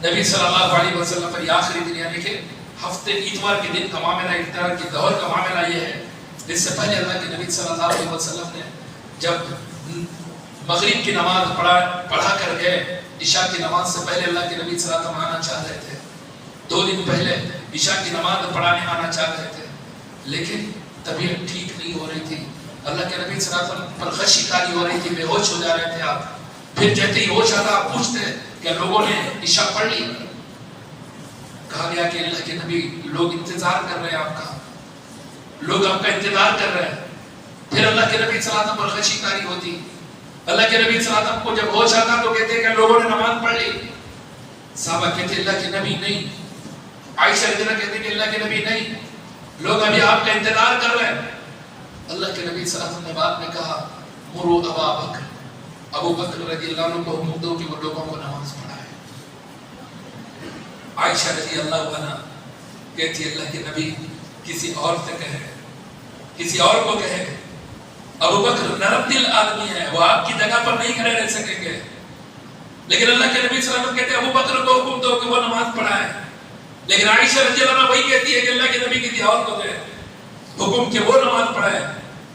نبی صلی اللہ علیہ وسلم پر یہ آخری دن, یعنی کہ ہفتے اتوار کے دن کا معاملہ, افطار کے دور کا معاملہ یہ ہے. اس سے پہلے اللہ کے نبی صلی اللہ علیہ وسلم نے جب مغرب کی نماز پڑھا کر گئے, عشاء کی نماز سے پہلے اللہ کے نبی صلی اللہ علیہ وسلم آنا چاہ رہے تھے. 2 دن پہلے عشاء کی نماز پڑھانے آنا چاہ رہے تھے, لیکن طبیعت ٹھیک نہیں ہو رہی تھی. اللہ کے نبی صلی اللہ علیہ وسلم پر غشی کاری ہو رہی تھی, بے ہوش ہو جا رہے تھے آپ. پھر جیسے ہی ہوش آتا آپ پوچھتے کہ لوگوں نے عشاء پڑھ لی. کہا گیا کہ اللہ کے نبی لوگ انتظار کر رہے ہیں آپ کا, لوگ آپ کا انتظار کر رہے ہیں. پھر اللہ کے نبی صلی اللہ علیہ وسلم پر غشی کاری ہوتی. اللہ کے نبی صلی اللہ علیہ وسلم کو جب ہوش آتا تو کہتے کہ لوگوں نے نماز پڑھ لی. صحابہ کہتے اللہ کے نبی نہیں. عائشہ رضی اللہ کہتے کہ اللہ کے نبی نہیں, لوگ ابھی آپ کا انتظار کر رہے ہیں. اللہ کے نبی صلی اللہ علیہ وسلم نے بعد میں کہا مرو ابا بکر, ابو بکر رضی اللہ عنہ کو حکم دو کہ وہ لوگوں کو نماز پڑھائے. عائشہ رضی اللہ عنہ کہتی اللہ کے نبی کسی اور سے کہے, کسی اور کو کہے. ابو بکر نرم دل آدمی ہے, وہ آپ کی جگہ پر نہیں کھڑے رہ سکیں گے. لیکن اللہ کے نبی صلی اللہ علیہ وسلم کہتے ہیں ابو بکر کو حکم دو کہ وہ نماز پڑھائے. لیکن عائشہ رضی اللہ عنہ وہی کہتی ہے کہ اللہ کے نبی کسی اور کو کہے حکم کہ وہ نماز پڑھائے.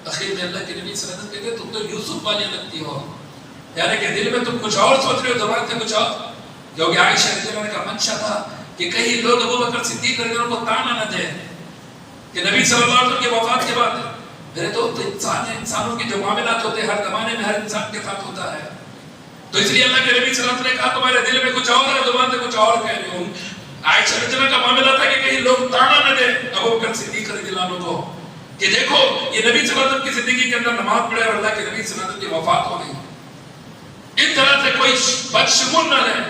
اخیر میں اللہ کے نبی صلی اللہ علیہ وسلم کہتے ہیں تم تو یوسف والی لگتی ہو, یعنی کہ دل میں تم کچھ اور سوچ رہے ہو, زبان سے کچھ اور. کیونکہ عائشہ رضی اللہ عنہ کا منشا تھا کہ کہیں لوگ ابو بکر صدیق رضی اللہ عنہ کو تانا نہ دیں کہ نبی صلی اللہ علیہ وسلم کی وفات کے بعد میرے تو انسان ہے, انسانوں کے جو معاملات ہوتے ہیں ہر زمانے میں ہر انسان کے ساتھ ہوتا ہے. تو اس لیے اللہ کے نبی صلی اللہ علیہ وسلم نے کہا تمہارے دل میں کچھ اور ہے, زبان سے کچھ اور کہہ رہے ہو. عائشہ رضی اللہ عنہ کا معاملہ تھا کہ کہیں لوگ تانا نہ دیں ابو بکر صدیق رضی اللہ عنہ کو کہ دیکھو یہ نبی صلی اللہ علیہ وسلم کی زندگی کے اندر نماز پڑھے اور اللہ کے نبی صلی اللہ علیہ وسلم کی وفات ہو گئی. اس طرح سے کوئی بدشگون نہ رہے.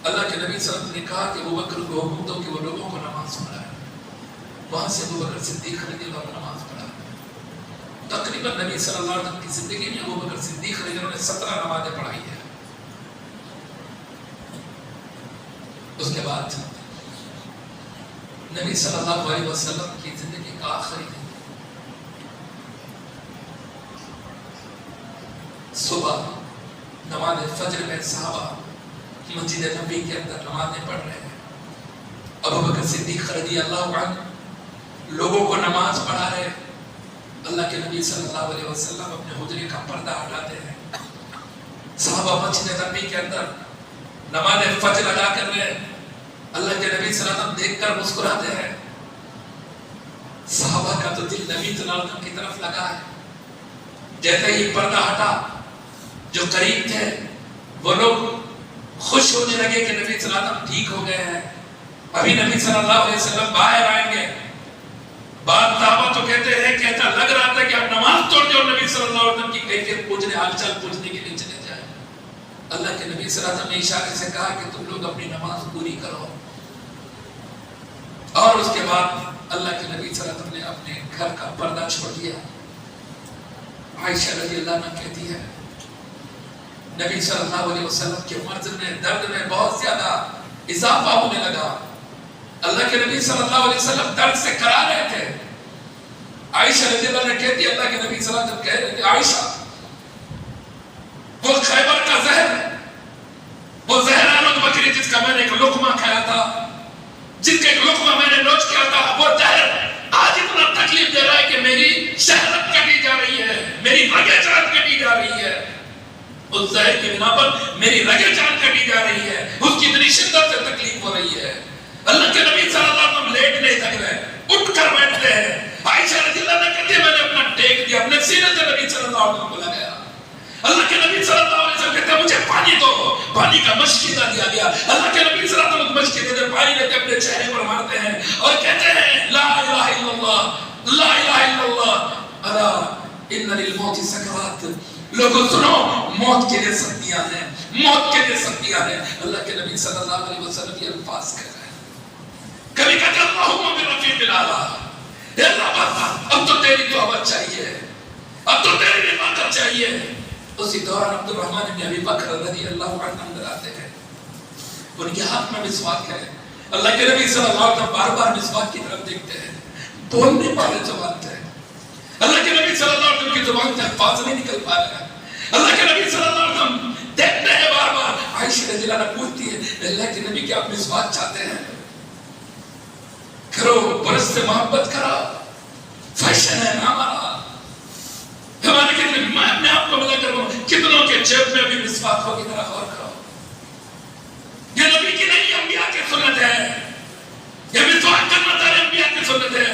اللہ کے نبی صلی اللہ علیہ وسلم نے کہا کہ ابو بکر کو حکم دو کہ وہ لوگوں کو نماز پڑھائے. وہاں سے ابو بکر صدیق رضی اللہ عنہ نماز پڑھا. تقریباً نبی صلی اللہ علیہ وسلم کی زندگی میں ابو بکر صدیق رضی اللہ عنہ نے 17 نمازیں پڑھائی ہیں. اس کے بعد نبی صلی اللہ علیہ وسلم کی زندگی کا آخری دن صبح نماز فجر میں صحابہ مسجد نبی کے اندر نمازیں پڑھ رہے ہیں. ابو بکر صدیق رضی اللہ عنہ لوگوں کو نماز پڑھا رہے. اللہ کے نبی صلی اللہ علیہ وسلم اپنے حجرے کا پردہ ہٹاتے ہیں. صحابہ مسجد نبی کے اندر نماز فجر ادا کر رہے ہیں. اللہ کے نبی صلی اللہ علیہ وسلم دیکھ کر مسکراتے ہیں. صحابہ کا تو دل نبی صلی اللہ علیہ وسلم کی طرف لگا ہے. جیسے ہی پردہ ہٹا جو قریب تھے وہ لوگ خوش ہونے لگے کہ نبی صلی اللہ علیہ وسلم ٹھیک ہو گئے ہیں, ابھی نبی صلی اللہ علیہ وسلم باہر آئیں گے. بعض صحابہ تو کہتے ہیں کہ ایسا لگ رہا تھا کہ آپ نماز توڑ دیں اور نبی صلی اللہ علیہ وسلم کی کیفیت پوچھنے, حال چال پوچھنے کے لیے چلے جائیں. اللہ کے نبی صلی اللہ علیہ وسلم نے اشارے سے کہا کہ تم لوگ اپنی نماز پوری کرو. اور اس کے بعد اللہ کے نبی صلی اللہ علیہ وسلم نے اپنے گھر کا پردہ چھوڑ دیا. عائشہ رضی اللہ عنہ کہتی ہے نبی صلی اللہ علیہ وسلم کے مرض میں, درد میں بہت زیادہ اضافہ ہونے لگا. اللہ کے نبی صلی اللہ علیہ وسلم درد سے کرا رہے تھے. عائشہ رضی اللہ عنہ کہتی ہے اللہ کے نبی صلی اللہ علیہ وسلم کہہ رہے تھے عائشہ وہ خیبر کا زہر ہے, وہ زہرانہ بکری جس کا میں نے ایک لقمہ کھایا تھا, جس کا ایک لقمہ میں نے نوچ کیا تھا, وہ زہر آج اتنا تکلیف دے رہا ہے کہ میری شہرت کٹی جا رہی ہے, میری رگیں جان کٹی جا رہی ہے. اس زہر کی بنا پر میری رگیں جان کٹی جا رہی ہے, اس کی اتنی شدت سے تکلیف ہو رہی ہے. اللہ کے نبی صلی اللہ علیہ وسلم لیٹ نہیں سک رہے, اٹھ کر بیٹھتے ہیں. عائشہ رضی اللہ عنہ کہتی ہے میں نے اپنا ٹیک دیا, اپنے سینے سے نبی صلی اللہ علیہ وسلم کو لگایا. اللہ کے نبی صلی اللہ علیہ وسلم کہتے ہیں مجھے پانی دو, پانی کا مشکیزہ دیا گیا. اللہ کے نبی صلی اللہ علیہ وسلم مشکیزہ دے پانی لیتے اپنے چہرے پر مارتے ہیں اور کہتے ہیں لا الہ الا اللہ, لا الہ الا اللہ, الا ان للموت سکرات. لوگوں سنو, موت کے لیے سختیاں ہیں, موت کے لیے سختیاں ہیں. اللہ کے نبی صلی اللہ علیہ وسلم یہ الفاظ کہہ رہے ہیں. اللہم بالرفیق الاعلیٰ، اے اللہ اب تو تیری توبہ چاہیے، اب تو تیری رفاقت چاہیے۔ اسی دوران عبد الرحمن بن ابی بکر رضی اللہ عنہ اندر آتے ہیں، ان کے ہاتھ میں مسواک ہے۔ اللہ کے نبی صلی اللہ علیہ وسلم بار بار مسواک کی طرف دیکھتے ہیں، بول نہیں پا رہے زبان سے، اللہ کے نبی صلی اللہ علیہ وسلم کی زبان سے الفاظ نہیں نکل پا رہے ہیں۔ اللہ کے نبی صلی اللہ علیہ وسلم دیکھتے ہیں بار بار۔ عائشہ رضی اللہ عنہ پوچھتی ہے اللہ کے نبی کیا آپ مسواک چاہتے ہیں؟ کرو، برس سے محبت کرو، فیشن ہے نا ہمارا، ہمارے کتنے میں اپنے آپ کو ملا کروں کتنوں کے جیب میں بھی مسواک ہو کی طرح غور کرو۔ یہ نبی کی نہیں، انبیاء کی سنت ہے، یہ مسواک کرنا تھا انبیاء کی سنت ہے۔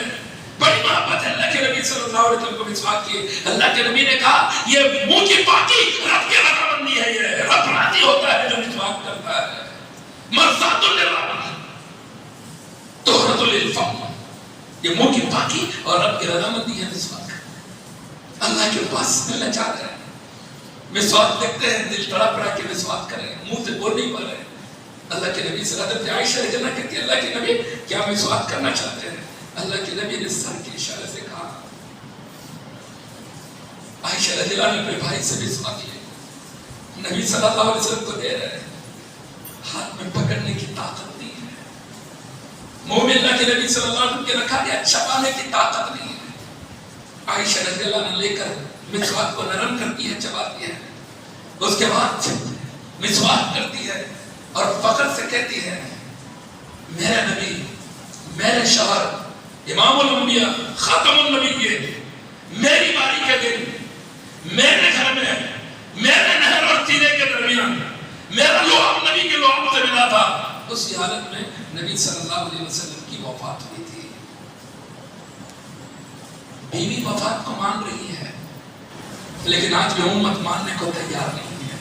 بڑی محبت ہے اللہ کے نبی صلی اللہ علیہ وسلم کو مسواک کی۔ اللہ کے نبی نے کہا یہ منہ کی پاکی رب کی رضامندی ہے، یہ رب راضی ہوتا ہے جو مسواک کرتا ہے۔ مرضات للرب طہرۃ للفم، یہ منہ کی پاکی اور رب کی رضامندی ہے مسواک۔ اللہ کے پاس ملنا چاہتے ہیں، مسواک دیکھتے ہیں دل تڑپ رہا کہ مسواک کریں، منہ سے بول نہیں پا رہے۔ اللہ کے نبی صلی اللہ علیہ وسلم عائشہ رضی اللہ عنہا کہتی ہے اللہ کے نبی کیا مسواک کرنا چاہتے ہیں؟ اللہ کے نبی نے سر کے اشارے سے کہا۔ عائشہ رضی اللہ عنہا اپنے بھائی سے مسواک لے، نبی صلی اللہ علیہ وسلم کو دے رہے ہیں، ہاتھ میں پکڑنے کی طاقت نہیں ہے، منہ میں اللہ کے نبی صلی اللہ علیہ وسلم کے رکھا گیا چبانے کی طاقت نہیں ہے۔ عائشہ رضی اللہ عنہا لے کر مسواک کو نرم کرتی ہے، چباتی ہے، اس کے بعد مسواک کرتی ہے اور فخر سے کہتی ہے میرے نبی، میرے شوہر، امام الانبیاء، خاتم النبیین، میری باری کے دن میرے گھر میں میرے نہر اور سینے کے درمیان میرا لعاب نبی کے لعاب سے ملا تھا۔ اسی حالت میں نبی صلی اللہ علیہ وسلم کی وفات ہوئی تھی۔ بیوی وفات کو مان رہی ہے لیکن آج بھی امت ماننے کو تیار نہیں ہے۔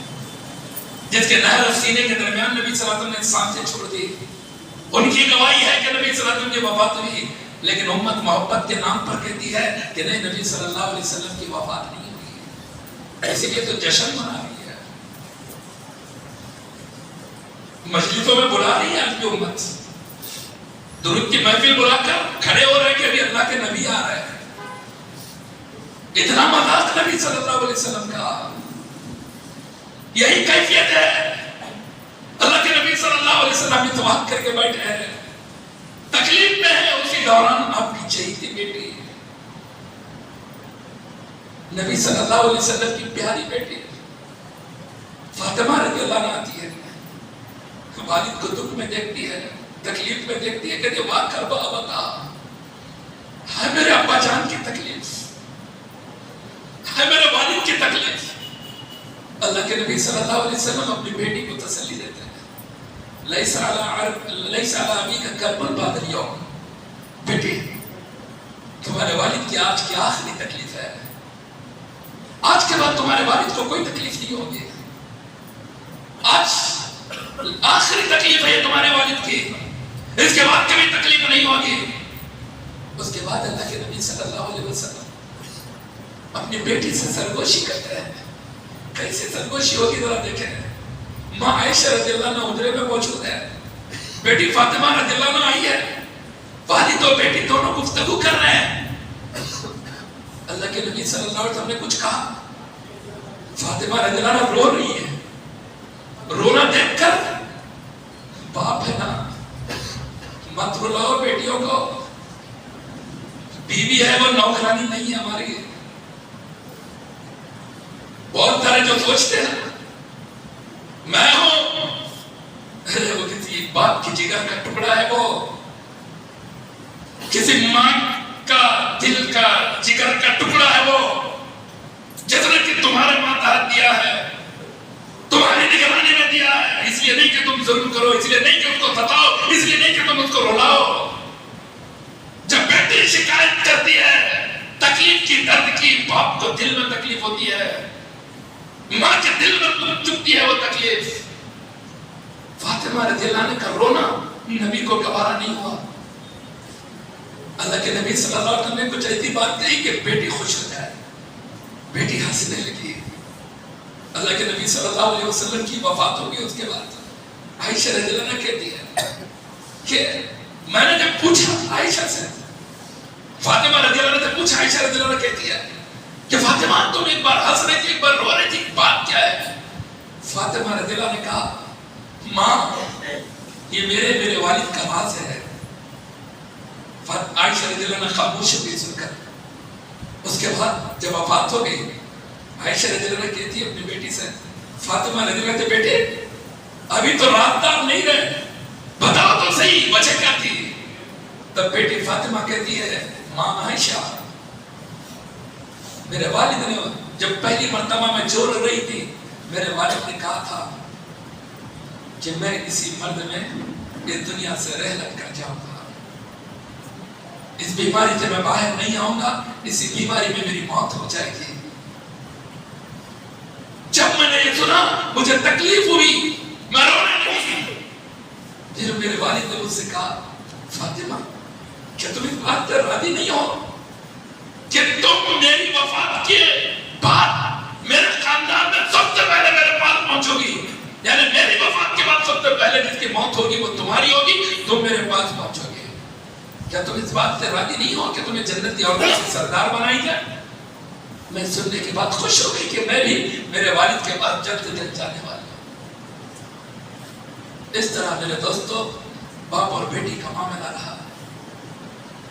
جس کے نہر اور سینے کے درمیان نبی صلی اللہ علیہ وسلم نے سانسیں چھوڑ دی، ان کی گواہی ہے کہ نبی صلی اللہ علیہ وسلم کی وفات ہوئی، لیکن امت محبت کے نام پر کہتی ہے کہ نہیں نبی صلی اللہ علیہ وسلم کی وفات نہیں ہوئی، اسی لیے تو جشن منا رہی ہے، مجلسوں میں بلا رہی ہے آج کی امت، درود کی محفل بلا کر کھڑے ہو رہے کہ ابھی اللہ کے نبی آ رہے ہیں۔ اتنا مذاق نبی صلی اللہ علیہ وسلم کا، یہی کیفیت ہے۔ اللہ کے نبی صلی اللہ علیہ وسلم اتفاق کر کے بیٹھے ہیں، تکلیف میں ہے، اسی دوران آپ کی چہیتی بیٹی نبی صلی اللہ علیہ وسلم کی پیاری بیٹی فاطمہ رضی اللہ عنہا آتی ہے، والد کو دکھ میں دیکھتی ہے، تکلیف میں دیکھتی ہے، کہتے واہ کربا بتا، ہے میرے ابا جان کی تکلیف، ہے میرے والد کی تکلیف۔ اللہ کے نبی صلی اللہ علیہ وسلم اپنی بیٹی کو تسلی دیتے ہیں، لیس علی ابیک کرب بعد الیوم، بیٹی تمہارے والد کی آج کی آخری تکلیف ہے، آج کے بعد تمہارے والد کو کوئی تکلیف نہیں ہوگی، آج آخری تکلیف ہے تمہارے والد کی، اس کے بعد کبھی تکلیف نہیں ہوگی۔ اس کے بعد اللہ کے نبی صلی اللہ علیہ وسلم اپنی بیٹی سے سرگوشی کرتے ہیں، کیسے سرگوشی ہوگی ذرا دیکھیں۔ ماں عائشہ رضی اللہ عنہا حجرے میں موجود ہے، بیٹی فاطمہ رضی اللہ عنہا آئی ہے، والد و بیٹی دونوں گفتگو کر رہے ہیں۔ اللہ کے نبی صلی اللہ علیہ وسلم نے کچھ کہا، فاطمہ رضی اللہ عنہا رو رہی ہے، رونا دیکھ کر باپ ہے نا، مت رلاؤ بیٹیوں کو، بیوی ہے وہ نوکرانی نہیں ہے ہماری۔ بہت سارے جو سوچتے ہیں میں ہوں، ارے وہ کسی باپ کی جگر کا ٹکڑا ہے، وہ کسی ماں کا دل کا جگر کا ٹکڑا ہے، وہ جس نے کہ تمہارے ماتحت دیا ہے، تمہاری نگرانی میں دیا ہے، اس لیے نہیں کہ تم ظلم کرو، اس لیے نہیں کہ اس کو ستاؤ، اس لیے نہیں کہ تم اس کو رلاؤ۔ جب بیٹی شکایت کرتی ہے تکلیف کی، درد کی، باپ کو دل میں تکلیف ہوتی ہے، ماں کے دل میں چپتی ہے وہ تکلیف۔ فاطمہ رضی اللہ عنہ کا رونا نبی کو گوارا نہیں ہوا۔ اللہ کے نبی صلی اللہ علیہ وسلم نے کچھ ایسی بات کہی کہ بیٹی خوش ہو جائے، بیٹی ہنسنے لگی۔ اللہ کے نبی صلی اللہ علیہ وسلم کی وفات ہوگی، اس کے بعد عائشہ رضی اللہ عنہ کہتی ہے کہ میں نے جب پوچھا عائشہ سے، فاطمہ رضی اللہ عنہ سے پوچھا، عائشہ رضی اللہ عنہ کہتی ہے کہ فاطمہ تم ایک بار ہنس رہی تھی ایک بار رو رہی تھی، بات کیا ہے؟ فاطمہ رضی اللہ عنہ نے کہا ماں یہ میرے والد کا راز ہے۔ عائشہ رضی اللہ عنہ خاموش ہو گئی سن کر۔ اس کے بعد جب وفات ہو گئی، عائشہ رضی اللہ عنہ کہتی ہے اپنی بیٹی سے، فاطمہ رضی اللہ عنہ سے بیٹے ابھی تو رازدار نہیں رہے، بتاؤ تو صحیح وجہ کیا تھی؟ تب بیٹی فاطمہ کہتی ہے ماں عائشہ میرے والد نے جب پہلی مرتبہ میں جو رو رہی تھی، میرے والد نے کہا تھا کہ میں اسی مرد میں اس دنیا سے رحلت کر جاؤں گا، اس بیماری سے میں باہر نہیں آؤں گا، اسی بیماری میں میری موت ہو جائے گی۔ جب میں نے یہ سنا مجھے تکلیف ہوئی، میں رونے لگی۔ پھر میرے والد نے مجھ سے کہا فاطمہ کیا تم اس بات پر راضی نہیں ہو کہ تم میری وفات کے بعد میرے خاندان میں سب سے پہلے میرے پاس پہنچو گی، یعنی میری وفات کے بعد سب سے پہلے جس کی موت ہوگی وہ تمہاری ہوگی، تم میرے پاس پہنچو گے، کیا تم اس بات سے راضی نہیں ہو کہ تمہیں جنتی عورتوں سے سردار بنائی جائے؟ میں سننے کے بعد خوش ہو گئی کہ میں بھی میرے والد کے پاس جلد سے جلد جانے والا ہوں۔ اس طرح میرے دوستو باپ اور بیٹی کا معاملہ رہا۔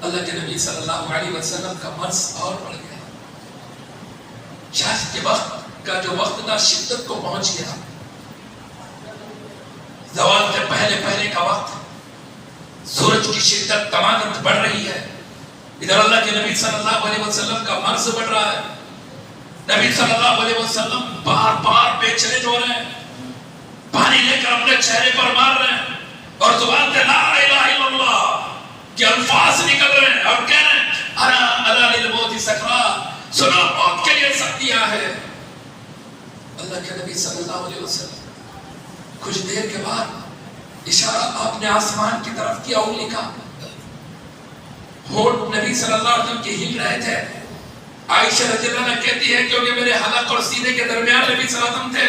اللہ کے نبی صلی اللہ علیہ وسلم کا مرض اور بڑھ گیا، شاید کے وقت کا جو وقت تھا شدت کو پہنچ گیا، زوال سے پہلے کا وقت، سورج کی شدت تمامت بڑھ رہی ہے، ادھر اللہ کے نبی صلی اللہ علیہ وسلم کا مرض بڑھ رہا ہے، نبی صلی اللہ علیہ وسلم بار بار بے چین ہو رہے ہیں، پانی لے کر اپنے چہرے پر مار رہے ہیں اور زبان سے لا الہ الا اللہ کے الفاظ نکل رہے ہیں اور کہہ رہے ہیں الا للموت سکرات، سنو موت کے لیے سختیاں ہیں۔ اللہ کے نبی صلی اللہ علیہ وسلم کچھ دیر کے بعد اشارہ آپ نے آسمان کی طرف کیا، انگلی کا، ہونٹ نبی صلی اللہ علیہ وسلم کے ہل رہے تھے۔ عائشہ رضی اللہ عنہ کہتی ہے کیونکہ میرے حلق اور سینے کے درمیان نبی صلی اللہ علیہ وسلم تھے،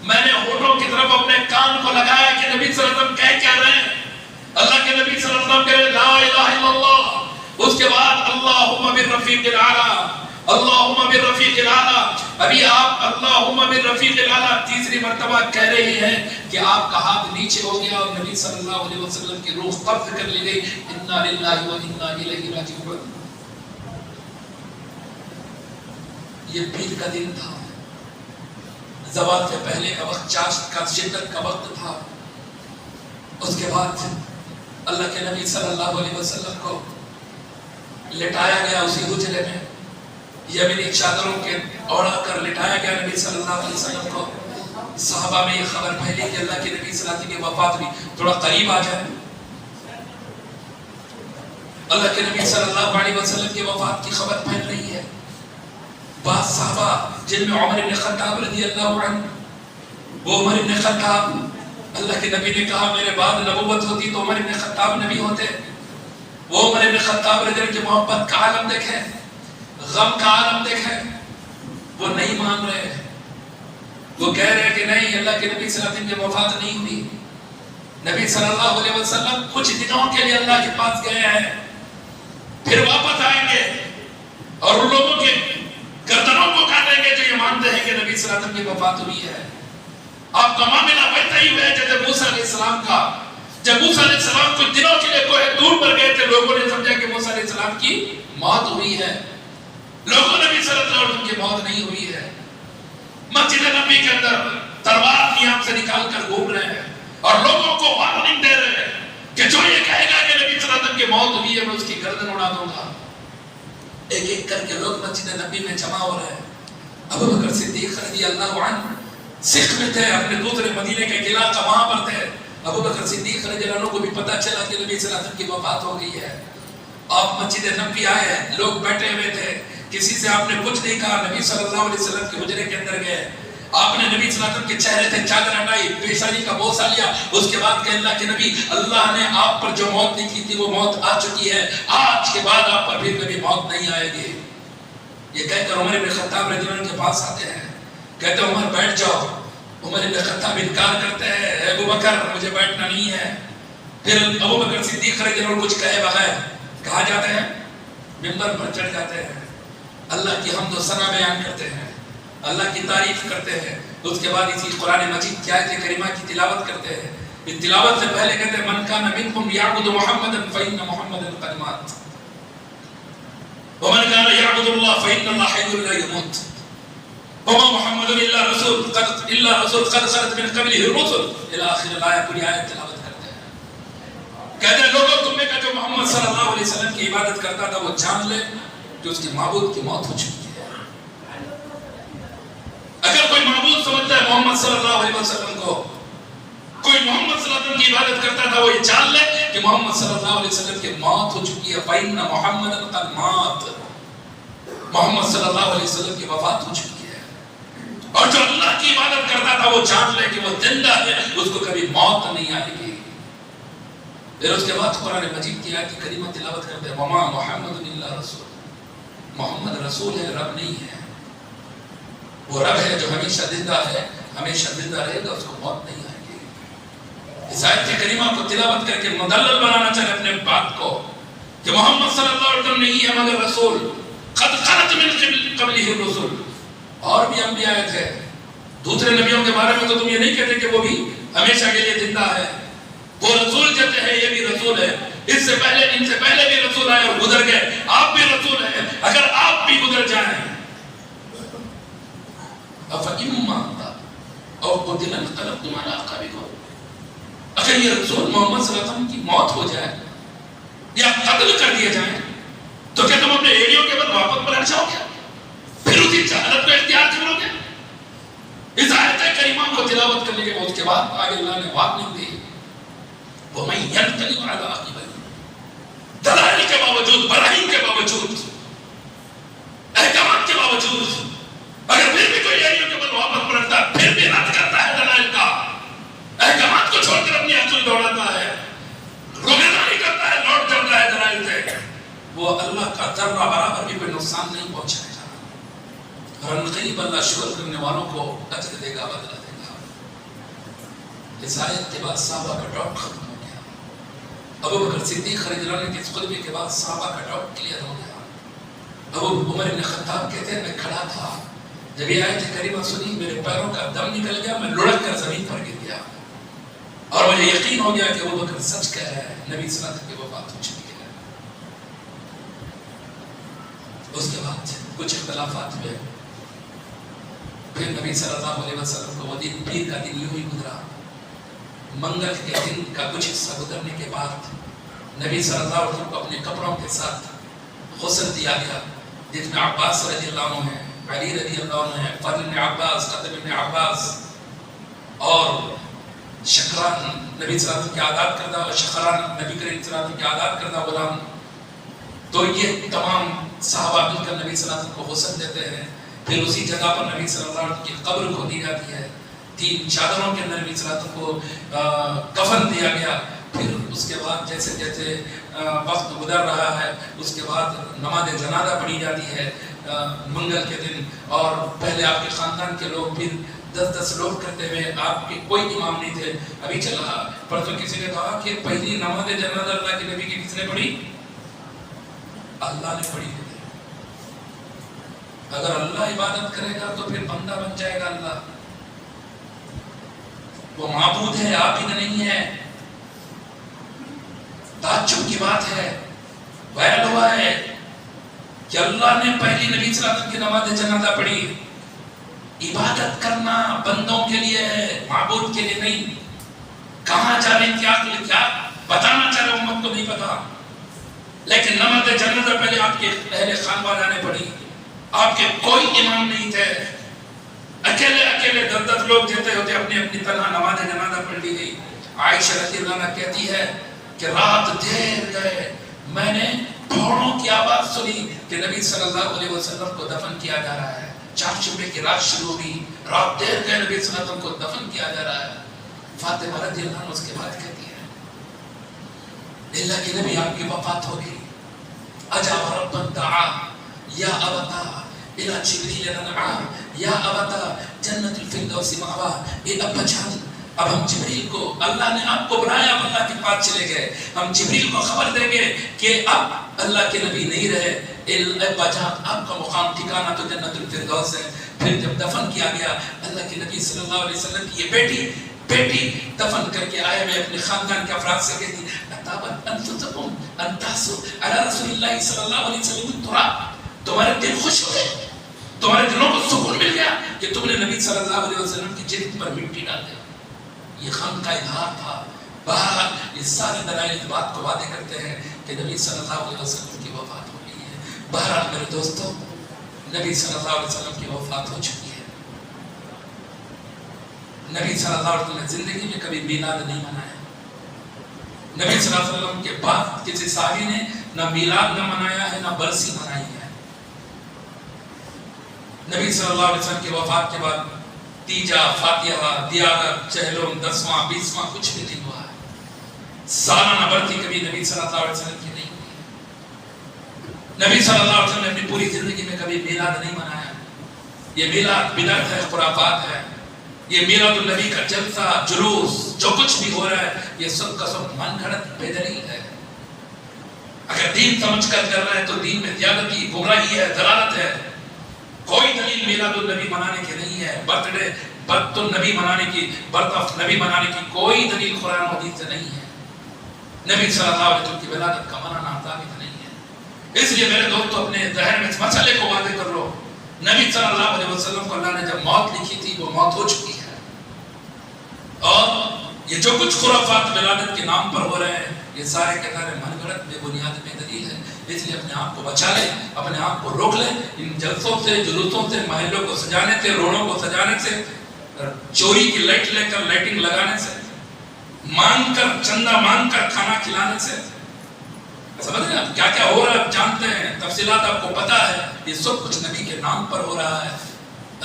میں نے ہونٹوں کی طرف اپنے کان کو لگایا کہ نبی صلی اللہ علیہ وسلم کہہ رہے ہیں، اللہ کے نبی صلی اللہ علیہ وسلم کہہ رہے ہیں لا الہ الا اللہ، اس کے بعد اللہم بالرفیق الاعلی، اللہم بالرفیق الاعلی، ابھی آپ اللہم بالرفیق الاعلی تیسری مرتبہ کہہ رہے ہیں کہ آپ کا ہاتھ نیچے ہو گیا اور نبی صلی اللہ علیہ وسلم کی روح قبض کر لی گئی۔ انا للہ و انا الیہ راجعون۔ یہ پیر کا دن تھا، زوال سے پہلے کا وقت، چاشت کا شدت کا وقت تھا۔ اس کے بعد اللہ کے نبی صلی اللہ علیہ وسلم کو لٹایا گیا اسی حجرے میں، یمنی چادروں کے اوڑھا کر لٹایا گیا نبی صلی اللہ علیہ وسلم کو۔ صحابہ میں یہ خبر پھیلی کہ اللہ کے نبی صلی اللہ علیہ وسلم کی وفات ہوئی، تھوڑا قریب آ جائے۔ اللہ کے نبی صلی اللہ علیہ وسلم کی وفات کی خبر پھیل رہی ہے۔ بعض صحابہ جن میں عمر بن خطاب رضی اللہ عنہ، وہ عمر بن خطاب، اللہ کے نبی نے کہا میرے بعد نبوت ہوتی تو عمر بن خطاب نبی ہوتے، وہ عمر بن خطاب رضی اللہ عنہ کی محبت کا عالم دیکھے، غم کا عالم دیکھے، وہ نہیں مان رہے، وہ کہہ رہے کہ نہیں اللہ کے نبی صلی اللہ علیہ وسلم کی وفات نہیں ہوئی۔ نبی صلی اللہ علیہ وسلم کچھ دنوں کے لیے اللہ کے پاس گئے ہیں، پھر واپس آئیں گے اور ان لوگوں کے گردنوں کو کاٹیں گے جو یہ مانتے ہیں کہ نبی صلی اللہ علیہ وسلم کی وفات ہوئی ہے۔ آپ کا معاملہ ویسا ہی ہوا ہے جیسے موسیٰ علیہ السلام کا، جب موسیٰ علیہ السلام کچھ دنوں کے لیے کوہ طور پر گئے تھے، لوگوں نے سمجھا کہ موسیٰ علیہ السلام کی موت ہوئی ہے، لوگوں نبی صلی اللہ علیہ وسلم کی موت نہیں ہوئی ہے۔ مسجد نبی کے اندر تلوار نیام سے نکال کر گھوم رہے ہیں اور لوگوں کو وارننگ دے رہے ہیں کہ جو یہ کہے گا کہ نبی صلی اللہ علیہ وسلم کی موت ہوئی ہے میں اس کی گردن اڑا دوں گا۔ ایک ایک کر کے لوگ مسجد نبی میں جمع ہو رہے ہیں۔ ابو بکر صدیق رضی اللہ عنہ سکھ میں تھے، اپنے دوسرے مدینے کے علاقہ وہاں پر تھے۔ ابو بکر صدیق رضی اللہ عنہ کو بھی پتہ چلا کہ نبی صلی اللہ علیہ وسلم کی وفات ہو گئی ہے۔ آپ مسجد نبی آئے، لوگ بیٹھے ہوئے تھے، کسی سے آپ نے کچھ نہیں کہا، نبی صلی اللہ علیہ وسلم کے حجرے کے اندر گئے، آپ نے نبی صلی اللہ علیہ وسلم کے چہرے سے چادر ہٹائی، پیشانی کا بوسہ لیا، اس کے بعد کہ اللہ کے نبی اللہ نے آپ پر جو موت لکھی تھی وہ موت آ چکی ہے، آج کے بعد آپ پر پھر کبھی موت نہیں آئے گی۔ یہ کہہ کر عمر بن خطاب رضی اللہ عنہ کے پاس آتے ہیں، کہتے ہیں عمر بیٹھ جاؤ۔ عمر بن خطاب انکار کرتے ہیں، اے ابو بکر مجھے بیٹھنا نہیں ہے۔ پھر ابو بکر صدیق رضی اللہ عنہ کچھ کہے بغیر کہا جاتے ہیں ممبر پر چڑھ جاتے ہیں، اللہ کی حمد و ثنا بیان کرتے ہیں، اللہ کی تعریف کرتے ہیں، اس کے بعد اسی قرآن مجید کی آیت کریمہ کی تلاوت کرتے ہیں۔ اس تلاوت سے پہلے کہتے ہیں من کان منکم یعبد محمدا فإن محمدا قد مات ومن کان یعبد اللہ فإن اللہ حی لا يموت وما محمد الا رسول قد خلت من قبله الرسل الى آخر الآیہ۔ پوری آیت تلاوت کرتے ہیں، کہتے ہیں لوگوں تم میں کا جو محمد صلی اللہ علیہ وسلم کی عبادت کرتا تھا وہ جان لے کہ اس کے معبود کی موت ہو چکی ہے۔ اگر کوئی معبود سمجھتا ہے محمد صلی اللہ علیہ وسلم کو، کوئی محمد صلی اللہ علیہ وسلم کی عبادت کرتا تھا، وہ یہ جان لے کہ محمد صلی اللہ علیہ وسلم کی موت ہو چکی ہے۔ فإن محمد قد مات، محمد صلی اللہ علیہ وسلم کی وفات ہو چکی ہے۔ اور جو اللہ کی عبادت کرتا تھا وہ جان لے کہ وہ زندہ ہے، اس کو کبھی موت نہیں آئے گی۔ پھر اس کے بعد قرآن مجید کی آیت کریمہ تلاوت کرتے ہیں وما محمد الا رسول، محمد رسول ہے، رب نہیں ہے۔ وہ رب ہے جو ہمیشہ زندہ ہے، ہمیشہ زندہ رہے گا، اس کو موت نہیں آئے گی۔ اس آیت کریمہ کو تلاوت کر کے مدلل بنانا چاہے اپنے بات کو کہ محمد صلی اللہ علیہ وسلم نہیں ہے مگر رسول، قد خلت من قبلہ الرسل۔ اور بھی انبیاء تھے، دوسرے نبیوں کے بارے میں تو تم یہ نہیں کہتے کہ وہ بھی ہمیشہ کے لیے زندہ ہے، وہ رسول جاتے ہیں، یہ بھی رسول ہے، اس سے پہلے ان سے پہلے بھی رسول آئے اور گزر گئے، آپ بھی رسول ہیں، اگر آپ بھی گزر جائیں افَإِن مَاتَ أَوْ قُتِلَ انقلبتم عَلَىٰ أَعْقَابِكُمْ، اگر یہ رسول محمد صلی اللہ علیہ وسلم کی موت ہو جائے یا قتل کر دیے جائیں تو کیا تم اپنے ایڑیوں کے بعد واپس پلٹ جاؤ گے، پھر اسی جہالت کو اختیار کرو گے؟ اس آیت کریمہ کو تلاوت کرنے کے بعد آگے اللہ نے وارننگ دی وَمَن يَنْقَلِبْ عَلَىٰ عَقِبَيْهِ، دلائل کے باوجود، براہین کے باوجود، احکامات کے باوجود اگر پھر بھی کوئی ایڑیوں کے بعد واپس پلٹتا ہے، پھر بھی رد کرتا ہے دلائل کا، احکامات کو چھوڑ کر اپنی عقل دوڑاتا ہے، روگردانی کرتا ہے، لوٹ جاتا ہے دلائل سے، وہ اللہ کا ذرہ برابر بھی کوئی نقصان نہیں پہنچائے گا، اور انقریب اللہ شکر کرنے والوں کو اجر دے گا، بدلہ دے گا۔ اس آیت کے بعد صحابہ کا ڈاؤٹ ختم ہو گیا، ابو بکر صدیق رضی اللہ عنہ کے اس خطبے کے بعد صحابہ کا ڈاؤٹ کلیئر ہو گیا۔ ابو عمر بن خطاب کہتے ہیں میں کھڑا تھا، جب یہ آیت کریمہ سنی میرے پیروں کا دم نکل گیا، میں لڑک کر زمین پر گر گیا، اور مجھے یقین ہو گیا کہ ابو بکر سچ کہہ رہے ہیں، نبی صلی اللہ علیہ وسلم کی وفات ہو چکی ہے۔ اس کے بعد کچھ اختلافات ہوئے، پھر نبی صلی اللہ علیہ وسلم کو وہ دن پیر کا دن یوں ہی گزرا، منگل کے دن کا کچھ حصہ گزرنے کے بعد نبی صلی اللہ علیہ وسلم کو اپنے کپڑوں کے ساتھ غسل دیا گیا، جس میں عباس رضی اللہ عنہ ہیں، علی رضی اللہ عنہ ہیں، فضل بن عباس، قاسم بن عباس، اور شکران نبی صلی اللہ علیہ وسلم کے آزاد کردہ، شکران نبی کریم صلی اللہ علیہ وسلم کے آزاد کردہ غلام، تو یہ تمام صحابہ مل کر نبی صلی اللہ علیہ وسلم کو غسل دیتے ہیں۔ پھر اسی جگہ پر نبی صلی اللہ علیہ وسلم کی قبر کھودی جاتی ہے، 3 چادروں کے اندر نبی صلی اللہ علیہ وسلم کو کفن دیا گیا۔ پھر اس کے بعد جیسے جیسے وقت گزر رہا ہے، اس کے بعد نماز جنازہ پڑھی جاتی ہے منگل کے دن، اور پہلے آپ کے خاندان کے لوگ پھر 10 لوگ کرتے ہوئے، آپ کے کوئی امام نہیں تھے۔ ابھی چلا پرسوں کسی نے کہا کہ پہلی نماز جنازہ اللہ کے نبی کی کس نے پڑھی؟ اللہ نے پڑھی ہے۔ اگر اللہ عبادت کرے گا تو پھر بندہ بن جائے گا اللہ، وہ معبود ہے، عابد نہیں ہے۔ تعجب کی بات ہے، بیان ہوا ہے کہ اللہ نے پہلی نبی صلی اللہ علیہ وسلم کی نماز جنازہ پڑھی۔ عبادت کرنا بندوں کے لیے ہے، معبود کے لیے نہیں۔ کہاں جا رہی تھی آپ نے، کیا بتانا چاہ رہے امت کو نہیں پتا، لیکن نماز جنازہ پہلے آپ کے اہل خانوادہ نے پڑھی، آپ کے کوئی امام نہیں تھے، اکیلے 10 لوگ جیتے ہوتے اپنی اپنی طرح نماز جنازہ پڑھ لی گئی۔ عائشہ رضی اللہ عنہ کہتی ہے کہ رات دیر گئے، میں نے پھوڑوں کی آواز سنی کہ نبی صلی اللہ علیہ وسلم کو دفن کیا جا رہا ہے۔ 4 شبے کی رات شروع ہوئی، رات دیر گئے، نبی صلی اللہ علیہ وسلم کو دفن کیا جا رہا ہے۔ فاطمہ رضی اللہ عنہ اس کے بعد کہتی ہے اللہ کے نبی آپ کی وفات ہو گئی، اجاب ربا دعا یا ابتا الى جبریل ننعا یا ابتا جنت الفردوس مأوا۔ اے ابا جان اب ہم جبریل کو، اللہ نے آپ کو بنایا، اب اللہ کے پاس چلے گئے، ہم جبریل کو خبر دیں گے کہ اب اللہ کے نبی نہیں رہے، ابا جان آپ کا مقام ٹھکانہ تو جنت الفردوس ہے۔ پھر جب دفن کیا گیا، اللہ کے نبی صلی اللہ علیہ وسلم کی یہ بیٹی دفن کر کے آئے، میں اپنے خاندان کے افراد سے کہتی اتابت انفسکم ان تحسوا علی رسول اللہ صلی اللہ علیہ وسلم التراب، تمہارے دل خوش ہو گئے، تمہارے دلوں کو سکون مل گیا کہ تم نے نبی صلی اللہ علیہ وسلم کی جلد پر مٹی ڈال دی۔ یہ غم کا اظہار تھا۔ بہرحال یہ سارے دلائل اس بات کو واضح کرتے ہیں کہ نبی صلی اللہ علیہ وسلم کی وفات ہو گئی ہے۔ بہرحال میرے دوستوں، نبی صلی اللہ علیہ وسلم کی وفات ہو چکی ہے۔ نبی صلی اللہ علیہ وسلم نے زندگی میں کبھی میلاد نہیں منایا۔ نبی صلی اللہ علیہ وسلم کے بعد کسی صحابی نے نہ میلاد نہ منایا ہے، نہ برسی منائی ہے۔ نبی صلی اللہ علیہ وسلم کی وفات کے بعد تیجا، فاتحہ، دیارت، چہلم، 10واں 20واں کچھ بھی نہیں ہوا ہے۔ سالانہ برسی کبھی نبی صلی اللہ علیہ وسلم کی نہیں ہوئی۔ نبی صلی اللہ علیہ وسلم نے اپنی پوری زندگی میں کبھی میلاد نہیں منایا۔ یہ میلاد بدعت ہے، خرافات ہے۔ یہ میلاد النبی کا جلسہ، جلوس، جو کچھ بھی ہو رہا ہے، یہ سب کا سب من گھڑت بے دلیل ہے۔ اگر دین سمجھ کر کر رہا ہے تو دین میں زیادتی، گمراہی ہے، ضلالت ہے۔ کوئی دلیل میلاد النبی منانے کی نہیں ہے۔ برتھ ڈے، برتھ النبی منانے کی، برتھ آف نبی منانے کی کوئی دلیل قرآن و حدیث سے نہیں ہے۔ نبی صلی اللہ علیہ وسلم کی ولادت کا منانا ثابت نہیں ہے۔ اس لیے میرے دوستو اپنے ذہن میں اس مسئلے کو واضح کر لو، نبی صلی اللہ علیہ وسلم کو اللہ نے جب موت لکھی تھی وہ موت ہو چکی ہے، اور یہ جو کچھ خرافات ولادت کے نام پر ہو رہے ہیں یہ سارے کے سارے من گھڑت بے بنیاد بے دلیل ہے۔ اس لیے اپنے آپ کو بچا لیں، اپنے آپ کو روک لیں ان جلسوں سے، جلوسوں سے، محلوں کو سجانے سے، روڑوں کو سجانے سے، چوری کی لائٹ لے کر لائٹنگ لگانے سے، مانگ کر چندہ مانگ کر کھانا کھلانے سے۔ سمجھ رہے ہیں کیا کیا ہو رہا ہے، آپ جانتے ہیں، تفصیلات آپ کو پتا ہے۔ یہ سب کچھ نبی کے نام پر ہو رہا ہے۔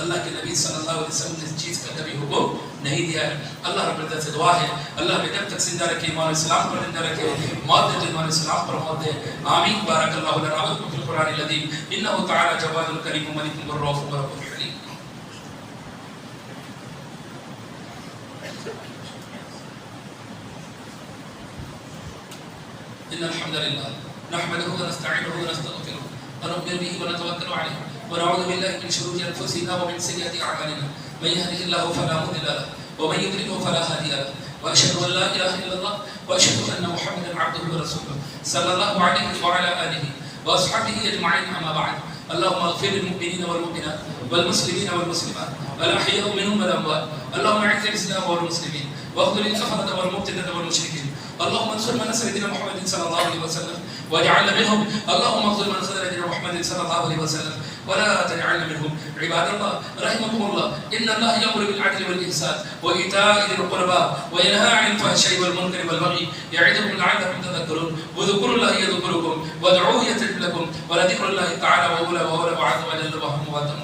اللہ کے نبی صلی اللہ علیہ وسلم نے اس چیز کا کبھی حکم نہیں دیا ہے۔ اللہ رب العزت سے دعا ہے اللہ میں جب تک زندہ رکھے، ایمان اسلام پر زندہ رکھے، موت دے تو ایمان اسلام پر موت دے۔ آمین۔ بارک اللہ لنا ولکم فی القرآن العظیم انہ تعالی جواد الکریم ملک الرؤوف الرحیم الحلیم۔ ان الحمد لله نحمده ونستعينه ونستغفره ونؤمن به ونتوكل عليه ونعوذ بالله من شرور انفسنا ومن سيئات اعمالنا من يهده الله فلا مضل له ومن يضلل فلا هادي له واشهد ان لا اله الا الله واشهد ان محمدا عبده ورسوله صلى الله عليه وعلى اله واصحابه اجمعين اما بعد اللهم اغفر للمؤمنين والمؤمنات والمسلمين والمسلمات الاحياء منهم والاموات اللهم اعز الاسلام والمسلمين واخذل الكفرة والمبتدعة والمشركين اللهم انصر من نصر دين محمد صلى الله عليه وسلم واجعلنا منهم اللهم اخذل من خذل دين محمد صلى الله عليه وسلم ولا تجعلنا منهم عباد الله رحمكم الله ان الله يأمر بالعدل والإحسان وإيتاء ذي القربى وينهى عن الفحشاء والمنكر والبغي يعظكم لعلكم تذكرون وذكروا الله يذكركم وادعوه يستجب لكم ولذكر الله تعالى وأولى وعز وجل وهم وتم